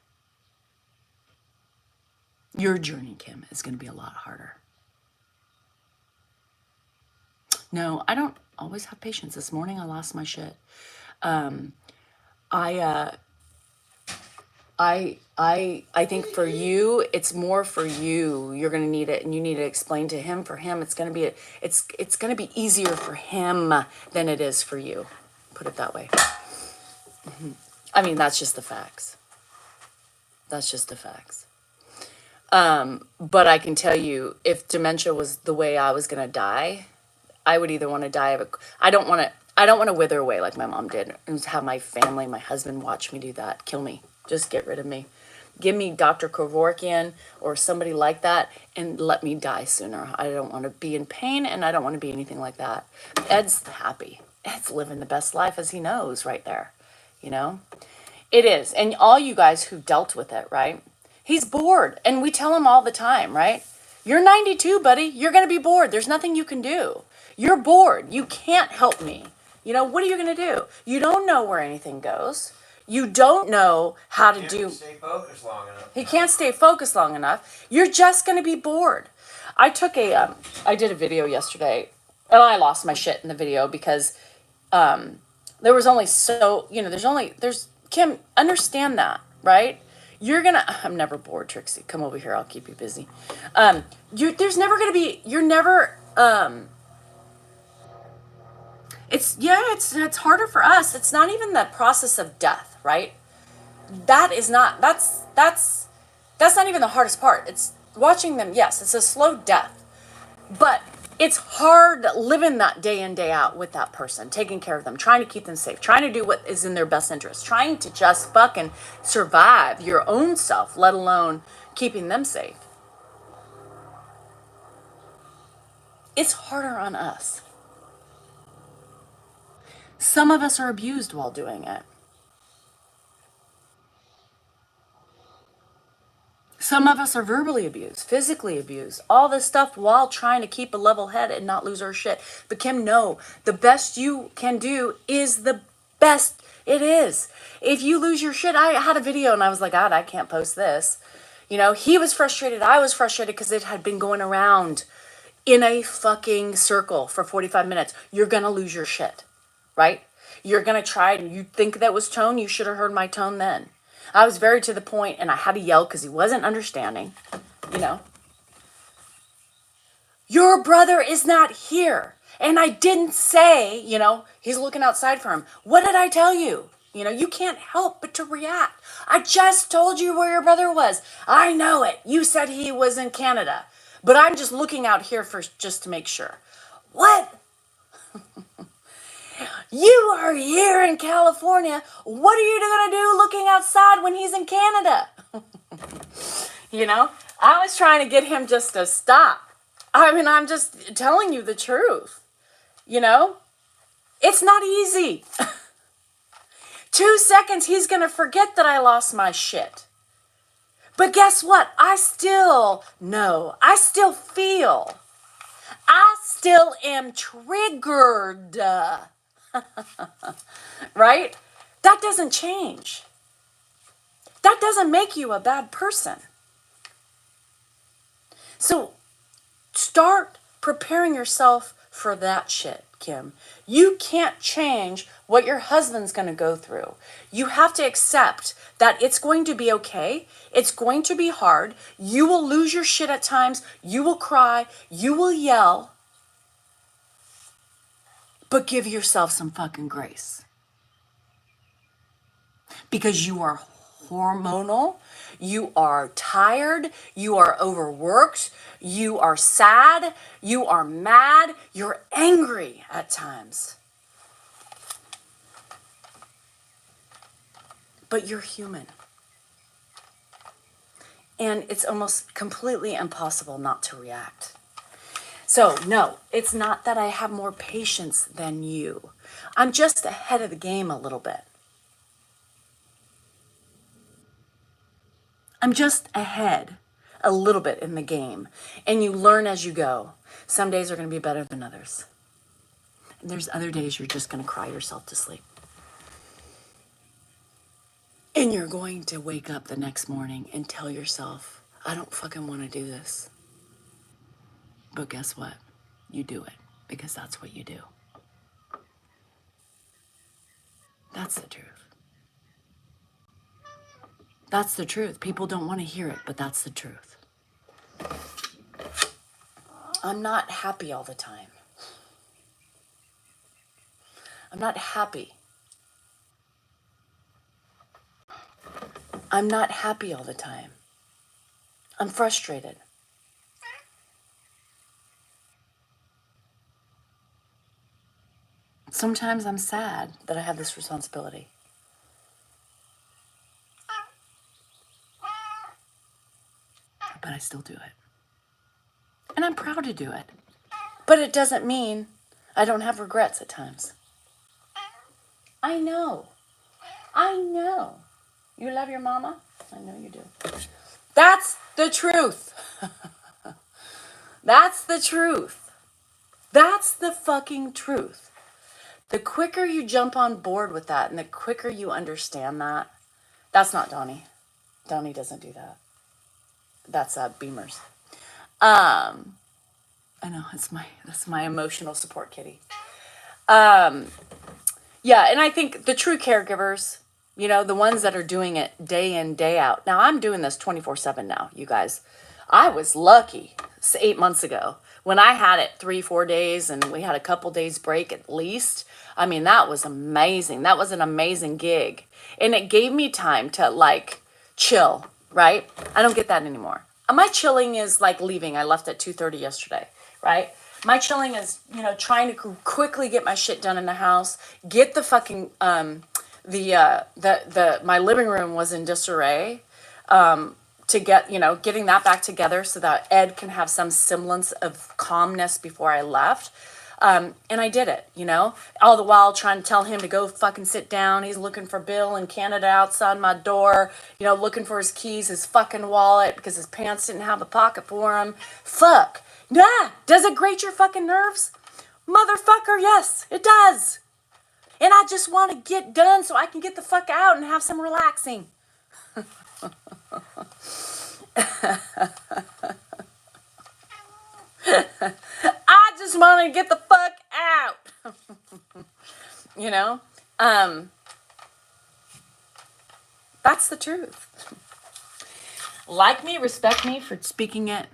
Your journey, Kim, is going to be a lot harder. No, I don't always have patience. This morning I lost my shit. I think for you, it's more for you. You're going to need it, and you need to explain to him. For him, it's going to be it's going to be easier for him than it is for you. Put it that way. I mean, that's just the facts. But I can tell you, if dementia was the way I was going to die, I would either want to die of I don't want to wither away like my mom did and have my family, my husband watch me do that. Kill me. Just get rid of me. Give me Dr. Kevorkian or somebody like that and let me die sooner. I don't want to be in pain, and I don't want to be anything like that. Ed's happy. Ed's living the best life as he knows right there. You know? It is. And all you guys who dealt with it, right? He's bored. And we tell him all the time, right? You're 92, buddy. You're going to be bored. There's nothing you can do. You're bored. You can't help me. You know, what are you going to do? You don't know where anything goes. You don't know how to Can't do. stay focused long enough. He can't stay focused long enough. You're just going to be bored. I did a video yesterday, and I lost my shit in the video because there was only there's Kim, understand that, right? I'm never bored, Trixie. Come over here, I'll keep you busy. There's never gonna be, you're never, it's harder for us. It's not even the process of death, right? That's not even the hardest part. It's watching them. Yes, it's a slow death, but it's hard living that day in, day out with that person, taking care of them, trying to keep them safe, trying to do what is in their best interest, trying to just fucking survive your own self, let alone keeping them safe. It's harder on us. Some of us are abused while doing it. Some of us are verbally abused, physically abused, all this stuff while trying to keep a level head and not lose our shit. But Kim, no, the best you can do is the best it is. If you lose your shit, I had a video and I was like, God, I can't post this. You know, he was frustrated. I was frustrated because it had been going around in a fucking circle for 45 minutes. You're going to lose your shit, right? You're going to try and you think that was tone. You should have heard my tone then. I was very to the point and I had to yell because he wasn't understanding, you know. Your brother is not here. And I didn't say, you know, he's looking outside for him. What did I tell you? You know, you can't help but to react. I just told you where your brother was. I know it. You said he was in Canada. But I'm just looking out here for just to make sure. What? You are here in California. What are you going to do looking outside when he's in Canada? You know, I was trying to get him just to stop. I mean, I'm just telling you the truth. You know, it's not easy. 2 seconds, he's going to forget that I lost my shit. But guess what? I still know. I still feel. I still am triggered. Right? That doesn't change. That doesn't make you a bad person. So start preparing yourself for that shit, Kim. You can't change what your husband's going to go through. You have to accept that it's going to be okay. It's going to be hard. You will lose your shit at times. You will cry. You will yell. But give yourself some fucking grace. Because you are hormonal, you are tired, you are overworked, you are sad, you are mad, you're angry at times. But you're human. And it's almost completely impossible not to react. So, no, it's not that I have more patience than you. I'm just ahead of the game a little bit. I'm just ahead a little bit in the game. And you learn as you go. Some days are going to be better than others. And there's other days you're just going to cry yourself to sleep. And you're going to wake up the next morning and tell yourself, I don't fucking want to do this. But guess what? You do it because that's what you do. That's the truth. That's the truth. People don't want to hear it, but that's the truth. I'm not happy all the time. I'm not happy. I'm not happy all the time. I'm frustrated. Sometimes I'm sad that I have this responsibility. But I still do it. And I'm proud to do it. But it doesn't mean I don't have regrets at times. I know. I know. You love your mama? I know you do. That's the truth. That's the truth. That's the fucking truth. The quicker you jump on board with that and the quicker you understand that, that's not Donnie. Donnie doesn't do that. That's Beamers. Um, I know that's my emotional support kitty. Um, yeah, and I think the true caregivers, the ones that are doing it day in, day out. Now I'm doing this 24/7 now, you guys. I was lucky 8 months ago when I had it 3, 4 days and we had a couple days break at least. I mean, that was amazing. That was an amazing gig. And it gave me time to like chill, right? I don't get that anymore. My chilling is like leaving. I left at 2:30 yesterday, right? My chilling is, trying to quickly get my shit done in the house, get the fucking my living room was in disarray, to get, getting that back together so that Ed can have some semblance of calmness before I left. And I did it, all the while trying to tell him to go fucking sit down. He's looking for Bill in Canada outside my door, looking for his keys, his fucking wallet, because his pants didn't have a pocket for him. Fuck. Yeah. Does it grate your fucking nerves? Motherfucker, yes, it does. And I just want to get done so I can get the fuck out and have some relaxing. I just want to get the fuck out. you know? That's the truth. Like me, respect me for speaking it,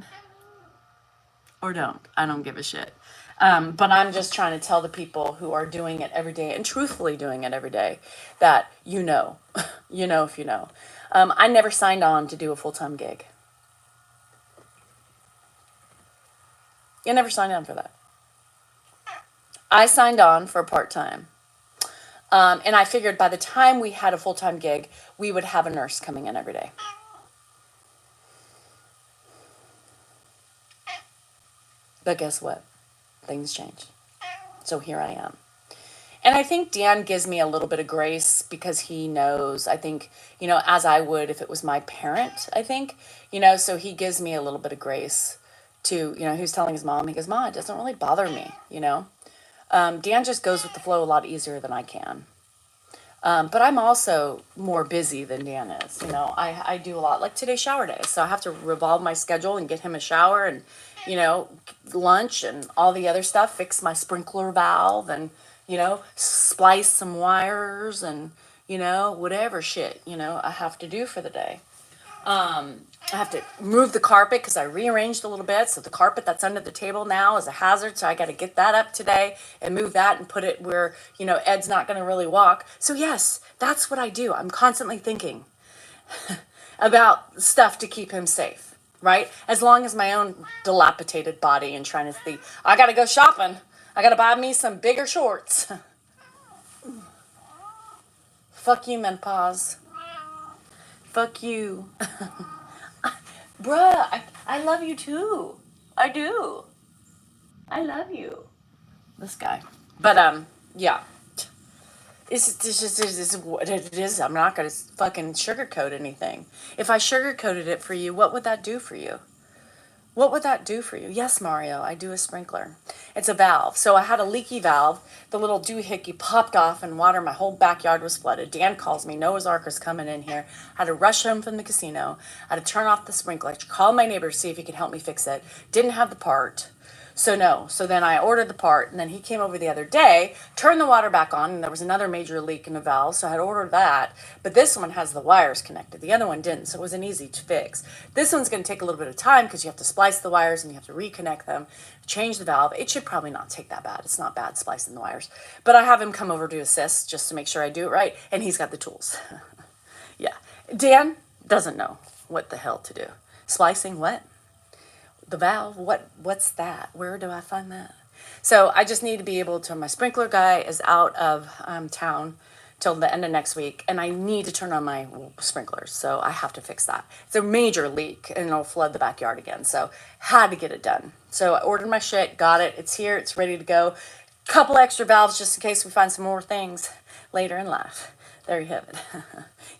or don't. I don't give a shit. But I'm just trying to tell the people who are doing it every day and truthfully doing it every day that you know if you know. I never signed on to do a full-time gig. I never signed on for that. I signed on for part-time. And I figured by the time we had a full-time gig, we would have a nurse coming in every day. But guess what? Things change. So here I am. And I think Dan gives me a little bit of grace because he knows, I think, as I would if it was my parent, I think, so he gives me a little bit of grace to, he was telling his mom, he goes, "Ma, it doesn't really bother me, Dan just goes with the flow a lot easier than I can. But I'm also more busy than Dan is. I do a lot, like today's shower day. So I have to revolve my schedule and get him a shower and, lunch and all the other stuff, fix my sprinkler valve and, splice some wires and, whatever shit, I have to do for the day. I have to move the carpet because I rearranged a little bit. So the carpet that's under the table now is a hazard. So I got to get that up today and move that and put it where, Ed's not going to really walk. So yes, that's what I do. I'm constantly thinking about stuff to keep him safe, right? As long as my own dilapidated body and trying to think, I got to go shopping. I got to buy me some bigger shorts. Fuck you, menopause. Fuck you. Bruh, I love you too. I do. I love you. This guy. But, yeah. This is what it is. I'm not going to fucking sugarcoat anything. If I sugarcoated it for you, what would that do for you? What would that do for you? Yes, Mario, I do a sprinkler. It's a valve. So I had a leaky valve. The little doohickey popped off and water. My whole backyard was flooded. Dan calls me. Noah's Ark is coming in here. I had to rush home from the casino. I had to turn off the sprinkler. Call my neighbor to see if he could help me fix it. Didn't have the part. So no. So then I ordered the part, and then he came over the other day, turned the water back on, and there was another major leak in the valve, so I had ordered that. But this one has the wires connected. The other one didn't, so it was an easy to fix. This one's going to take a little bit of time because you have to splice the wires and you have to reconnect them, change the valve. It should probably not take that bad. It's not bad splicing the wires. But I have him come over to assist just to make sure I do it right, and he's got the tools. Yeah. Dan doesn't know what the hell to do. Splicing what? The valve, what's that? Where do I find that? So I just need to be able to, my sprinkler guy is out of town till the end of next week, and I need to turn on my sprinklers, so I have to fix that. It's a major leak, and it'll flood the backyard again, so had to get it done. So I ordered my shit, got it, it's here, it's ready to go. Couple extra valves just in case we find some more things later in life. There you have it.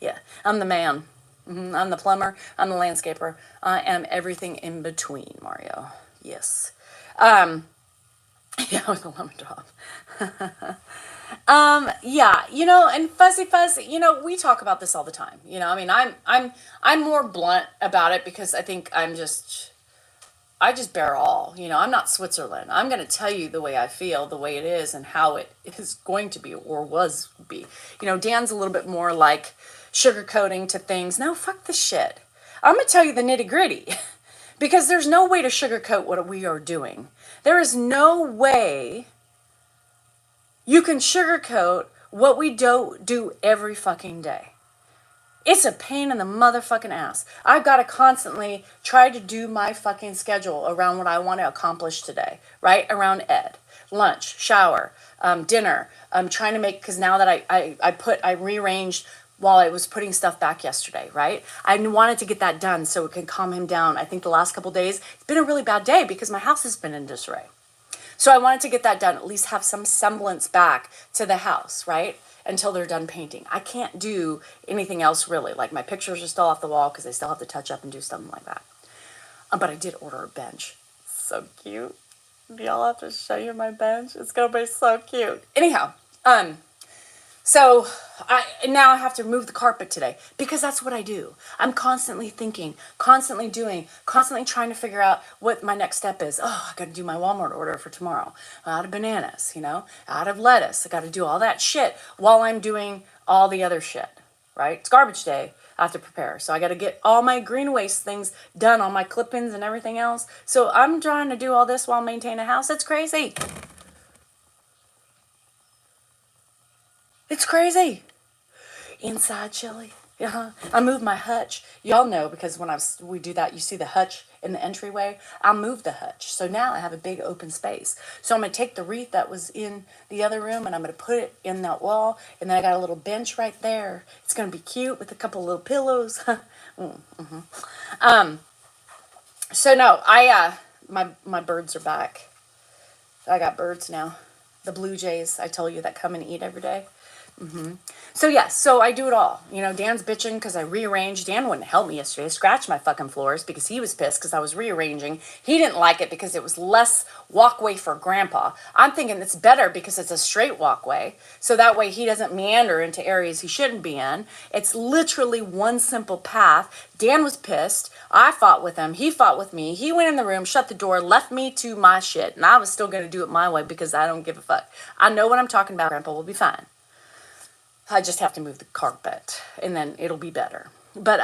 Yeah, I'm the man. I'm the plumber. I'm the landscaper. I am everything in between, Mario. Yes. Yeah, with the lemon drop. Yeah, and Fuzzy Fuzz, we talk about this all the time. I mean, I'm more blunt about it because I think I just bear all. I'm not Switzerland. I'm going to tell you the way I feel, the way it is, and how it is going to be or was be. Dan's a little bit more like sugarcoating to things. No, fuck this shit. I'm going to tell you the nitty gritty because there's no way to sugarcoat what we are doing. There is no way you can sugarcoat what we do every fucking day. It's a pain in the motherfucking ass. I've got to constantly try to do my fucking schedule around what I want to accomplish today, right? Around Ed. Lunch, shower, dinner. I'm trying to make, because now that I rearranged while I was putting stuff back yesterday, right? I wanted to get that done so it can calm him down. I think the last couple days, it's been a really bad day because my house has been in disarray. So I wanted to get that done, at least have some semblance back to the house, right? Until they're done painting. I can't do anything else really. Like my pictures are still off the wall because they still have to touch up and do something like that. But I did order a bench. So cute. Y'all have to show you my bench. It's gonna be so cute. Anyhow, so now I have to move the carpet today because that's what I do. I'm constantly thinking, constantly doing, constantly trying to figure out what my next step is. Oh, I got to do my Walmart order for tomorrow. Out of bananas, out of lettuce. I got to do all that shit while I'm doing all the other shit, right? It's garbage day. I have to prepare. So I got to get all my green waste things done, all my clip-ins and everything else. So I'm trying to do all this while maintaining a house. It's crazy. It's crazy. Inside chili. I moved my hutch. Y'all know because when we do that, you see the hutch in the entryway. I moved the hutch. So now I have a big open space. So I'm going to take the wreath that was in the other room and I'm going to put it in that wall. And then I got a little bench right there. It's going to be cute with a couple little pillows. So no, my birds are back. I got birds now. The blue jays, I told you, that come and eat every day. So yes, so I do it all. Dan's bitching because I rearranged. Dan wouldn't help me yesterday. Scratch my fucking floors because he was pissed because I was rearranging. He didn't like it because it was less walkway for Grandpa. I'm thinking it's better because it's a straight walkway. So that way he doesn't meander into areas he shouldn't be in. It's literally one simple path. Dan was pissed. I fought with him. He fought with me. He went in the room, shut the door, left me to my shit. And I was still going to do it my way because I don't give a fuck. I know what I'm talking about. Grandpa will be fine. I just have to move the carpet and then it'll be better. But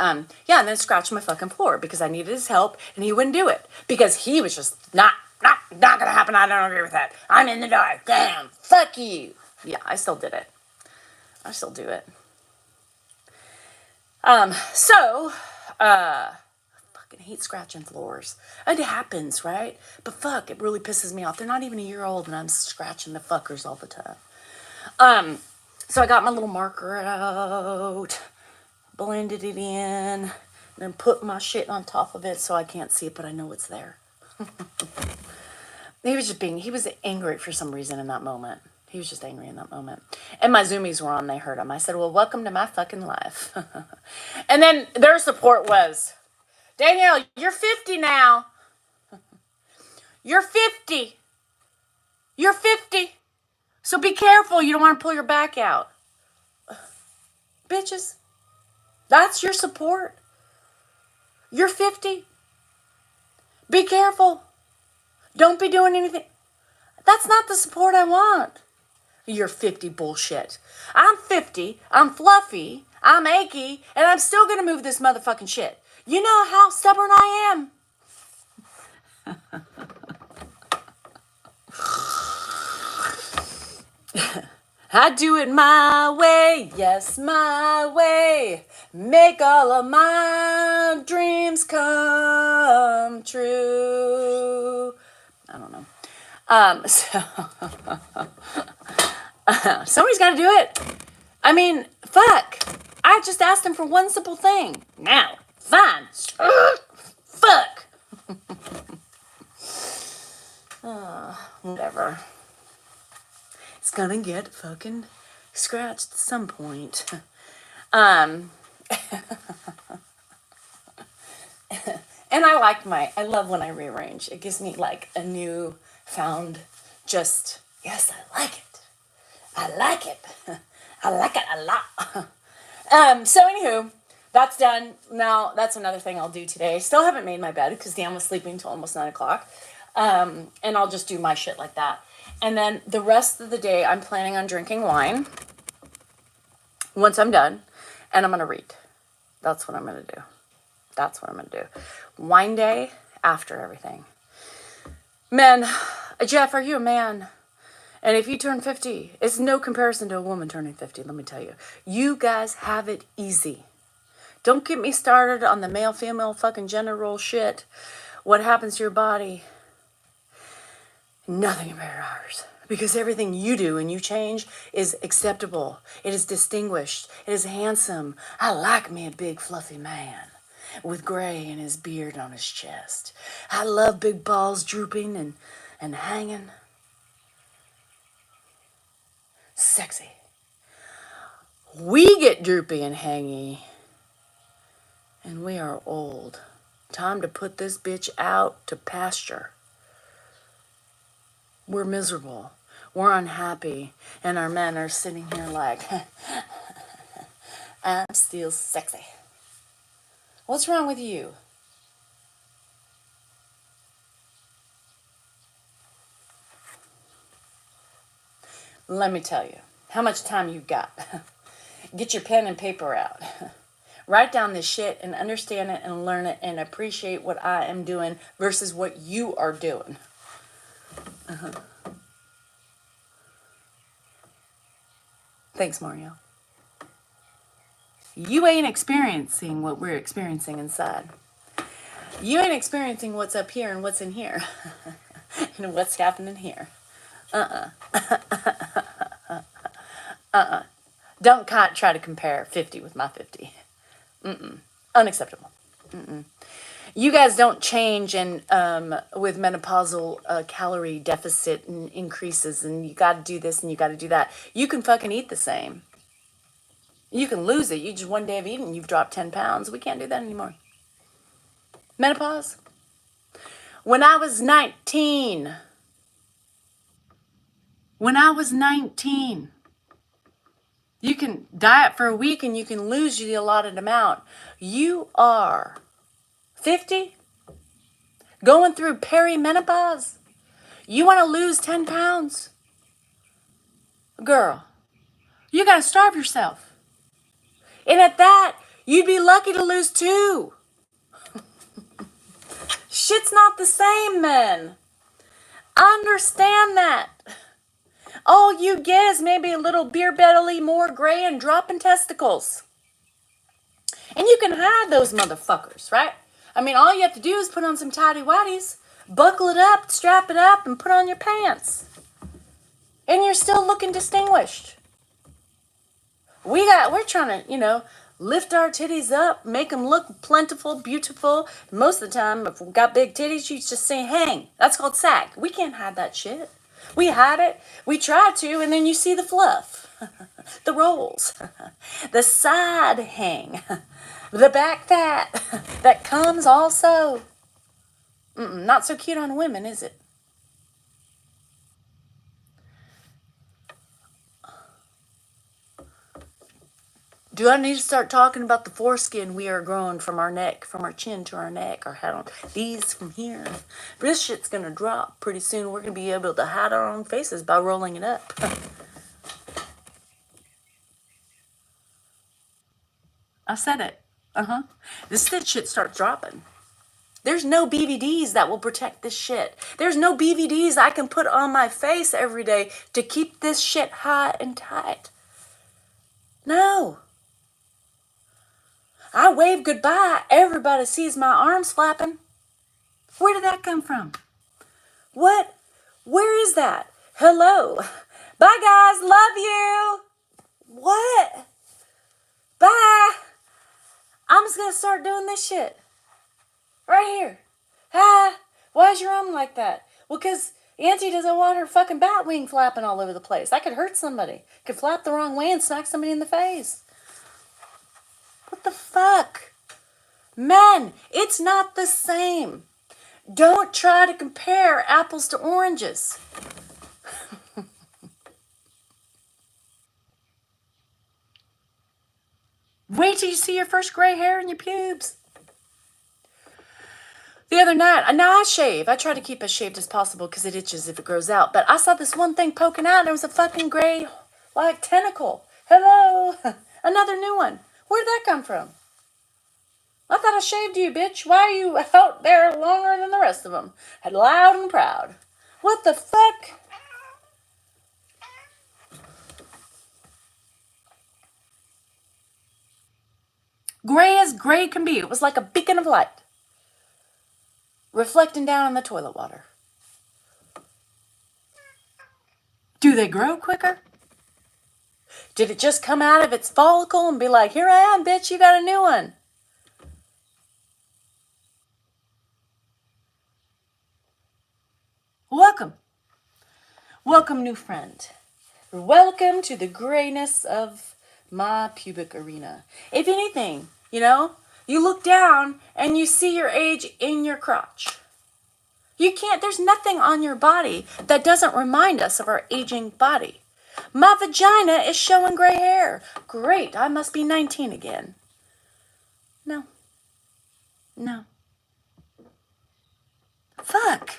yeah, and then scratch my fucking floor because I needed his help and he wouldn't do it because he was just not gonna happen. I don't agree with that. I'm in the dark. Damn, fuck you. Yeah, I still did it. I still do it. So fucking hate scratching floors. It happens, right? But fuck, it really pisses me off. They're not even a year old and I'm scratching the fuckers all the time. So I got my little marker out, blended it in, and then put my shit on top of it so I can't see it, but I know it's there. He was angry for some reason in that moment. He was just angry in that moment. And my Zoomies were on, they heard him. I said, well, welcome to my fucking life. And then their support was, Danielle, you're 50 now. You're 50. You're 50. So be careful. You don't want to pull your back out. Bitches. That's your support. You're 50. Be careful. Don't be doing anything. That's not the support I want. You're 50 bullshit. I'm 50. I'm fluffy. I'm achy. And I'm still going to move this motherfucking shit. You know how stubborn I am. I do it my way, yes, my way. Make all of my dreams come true. I don't know. Somebody's got to do it. I mean, fuck. I just asked him for one simple thing. Now, fine. Fuck. Whatever. It's gonna get fucking scratched at some point. And I love when I rearrange. It gives me like a new found yes, I like it. I like it. I like it a lot. So anywho, that's done. Now that's another thing I'll do today. Still haven't made my bed because Dan was sleeping till almost 9 o'clock. And I'll just do my shit like that. And then the rest of the day, I'm planning on drinking wine once I'm done, and I'm gonna read. That's what I'm gonna do. That's what I'm gonna do. Wine day after everything. Men, Jeff, are you a man? And if you turn 50, it's no comparison to a woman turning 50, let me tell you. You guys have it easy. Don't get me started on the male-female fucking gender role shit. What happens to your body? Nothing compared to ours. Because everything you do and you change is acceptable. It is distinguished. It is handsome. I like me a big fluffy man with gray in his beard on his chest. I love big balls drooping and hanging. Sexy. We get droopy and hangy, and we are old. Time to put this bitch out to pasture. We're miserable. We're unhappy, and our men are sitting here like, I'm still sexy. What's wrong with you? Let me tell you how much time you got. Get your pen and paper out. Write down this shit and understand it and learn it and appreciate what I am doing versus what you are doing. Thanks, Mario. You ain't experiencing what we're experiencing inside. You ain't experiencing what's up here and what's in here. And what's happening here. Don't try to compare 50 with my 50. Unacceptable. You guys don't change with menopausal calorie deficit and increases, and you got to do this and you got to do that. You can fucking eat the same. You can lose it. You just one day of eating, you've dropped 10 pounds. We can't do that anymore. Menopause. When I was 19, you can diet for a week and you can lose the allotted amount. You are 50, going through perimenopause. You want to lose 10 pounds? Girl, you got to starve yourself. And at that, you'd be lucky to lose 2. Shit's not the same, men. Understand that. All you get is maybe a little beer belly, more gray, and dropping testicles. And you can hide those motherfuckers, right? I mean, all you have to do is put on some tighty whities, buckle it up, strap it up, and put on your pants. And you're still looking distinguished. We're trying to, lift our titties up, make them look plentiful, beautiful. Most of the time, if we've got big titties, you just say hang. That's called sag. We can't hide that shit. We hide it. We try to, and then you see the fluff, the rolls, the side hang, the back fat that comes also. Not so cute on women, is it? Do I need to start talking about the foreskin we are growing from our neck, from our chin to our neck, our head on these from here? This shit's gonna drop pretty soon. We're gonna be able to hide our own faces by rolling it up. I said it. This shit starts dropping. There's no BVDs that will protect this shit. There's no BVDs I can put on my face every day to keep this shit hot and tight. No. I wave goodbye. Everybody sees my arms flapping. Where did that come from? What? Where is that? Hello. Bye, guys. Love you. What? Bye. I'm just going to start doing this shit. Right here. Hi. Why is your arm like that? Well, because Auntie doesn't want her fucking bat wing flapping all over the place. That could hurt somebody. Could flap the wrong way and smack somebody in the face. What the fuck? Men, it's not the same. Don't try to compare apples to oranges. Wait till you see your first gray hair in your pubes. The other night, now I shave. I try to keep as shaved as possible because it itches if it grows out. But I saw this one thing poking out and it was a fucking gray, like, tentacle. Hello. Another new one. Where'd that come from? I thought I shaved you, bitch. Why are you out there longer than the rest of them? Loud and proud. What the fuck? Gray as gray can be. It was like a beacon of light reflecting down on the toilet water. Do they grow quicker? Did it just come out of its follicle and be like, here I am, bitch, you got a new one? Welcome. Welcome, new friend. Welcome to the grayness of my pubic arena. If anything, you look down and you see your age in your crotch. There's nothing on your body that doesn't remind us of our aging body. My vagina is showing gray hair. Great, I must be 19 again. No. Fuck.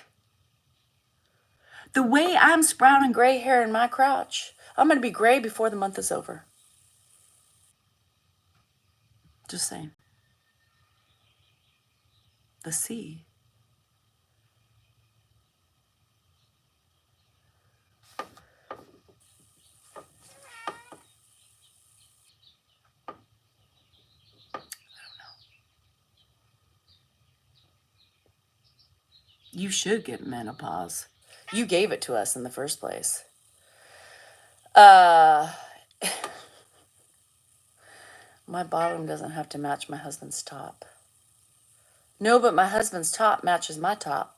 The way I'm sprouting gray hair in my crotch, I'm going to be gray before the month is over. Just saying. The sea. You should get menopause. You gave it to us in the first place. My bottom doesn't have to match my husband's top. No, but my husband's top matches my top.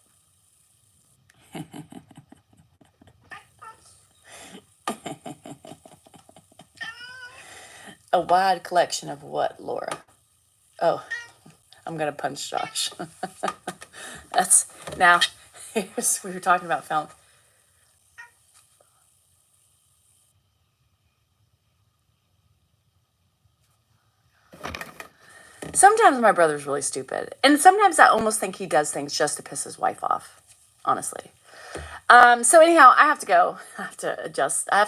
A wide collection of what, Laura? Oh, I'm going to punch Josh. We were talking about film. Sometimes my brother's really stupid. And sometimes I almost think he does things just to piss his wife off. Honestly. So anyhow, I have to go. I have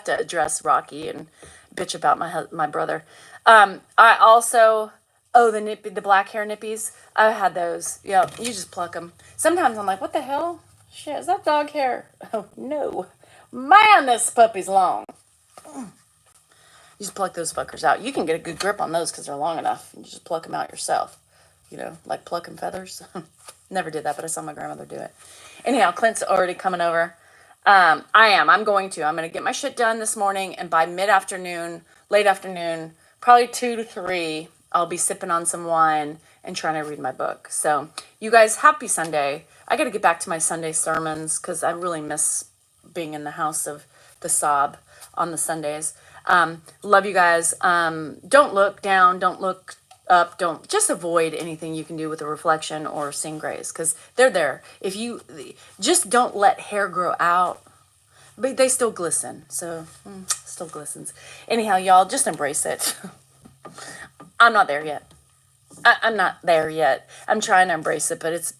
to address Rocky and bitch about my brother. I also... Oh, the black hair nippies. I had those. Yeah, you just pluck them. Sometimes I'm like, what the hell? Shit, is that dog hair? Oh, no. Man, this puppy's long. You just pluck those fuckers out. You can get a good grip on those because they're long enough. You just pluck them out yourself. Like plucking feathers. Never did that, but I saw my grandmother do it. Anyhow, Clint's already coming over. I'm going to get my shit done this morning, and by mid-afternoon, late afternoon, probably 2 to 3, I'll be sipping on some wine and trying to read my book. So, you guys, happy Sunday. I got to get back to my Sunday sermons because I really miss being in the house of the sob on the Sundays. Love you guys. Don't look down. Don't look up. Don't just avoid anything you can do with a reflection or seeing grays because they're there. If you just don't let hair grow out, but they still glisten. So, still glistens. Anyhow, y'all, just embrace it. I'm not there yet. I'm not there yet. I'm trying to embrace it, but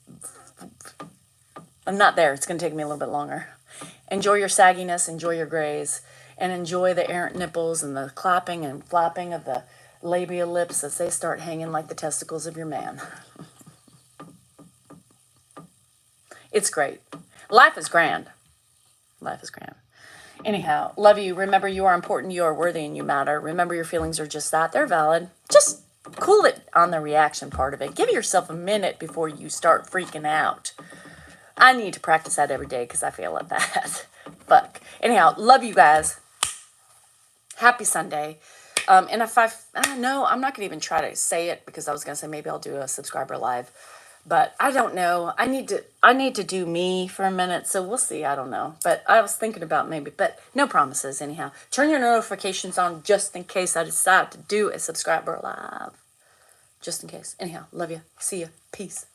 I'm not there. It's going to take me a little bit longer. Enjoy your sagginess, enjoy your grays, and enjoy the errant nipples and the clapping and flapping of the labia lips as they start hanging like the testicles of your man. It's great. Life is grand. Life is grand. Anyhow, love you. Remember, you are important, you are worthy, and you matter. Remember, your feelings are just that. They're valid. Just cool it on the reaction part of it. Give yourself a minute before you start freaking out. I need to practice that every day because I fail at that. Fuck. Anyhow, love you guys. Happy Sunday. And if I'm not going to even try to say it because I was going to say maybe I'll do a subscriber live. But I don't know. I need to do me for a minute, so we'll see. I don't know. But I was thinking about maybe, but no promises anyhow. Turn your notifications on just in case I decide to do a subscriber live. Just in case. Anyhow, love you. See you. Peace.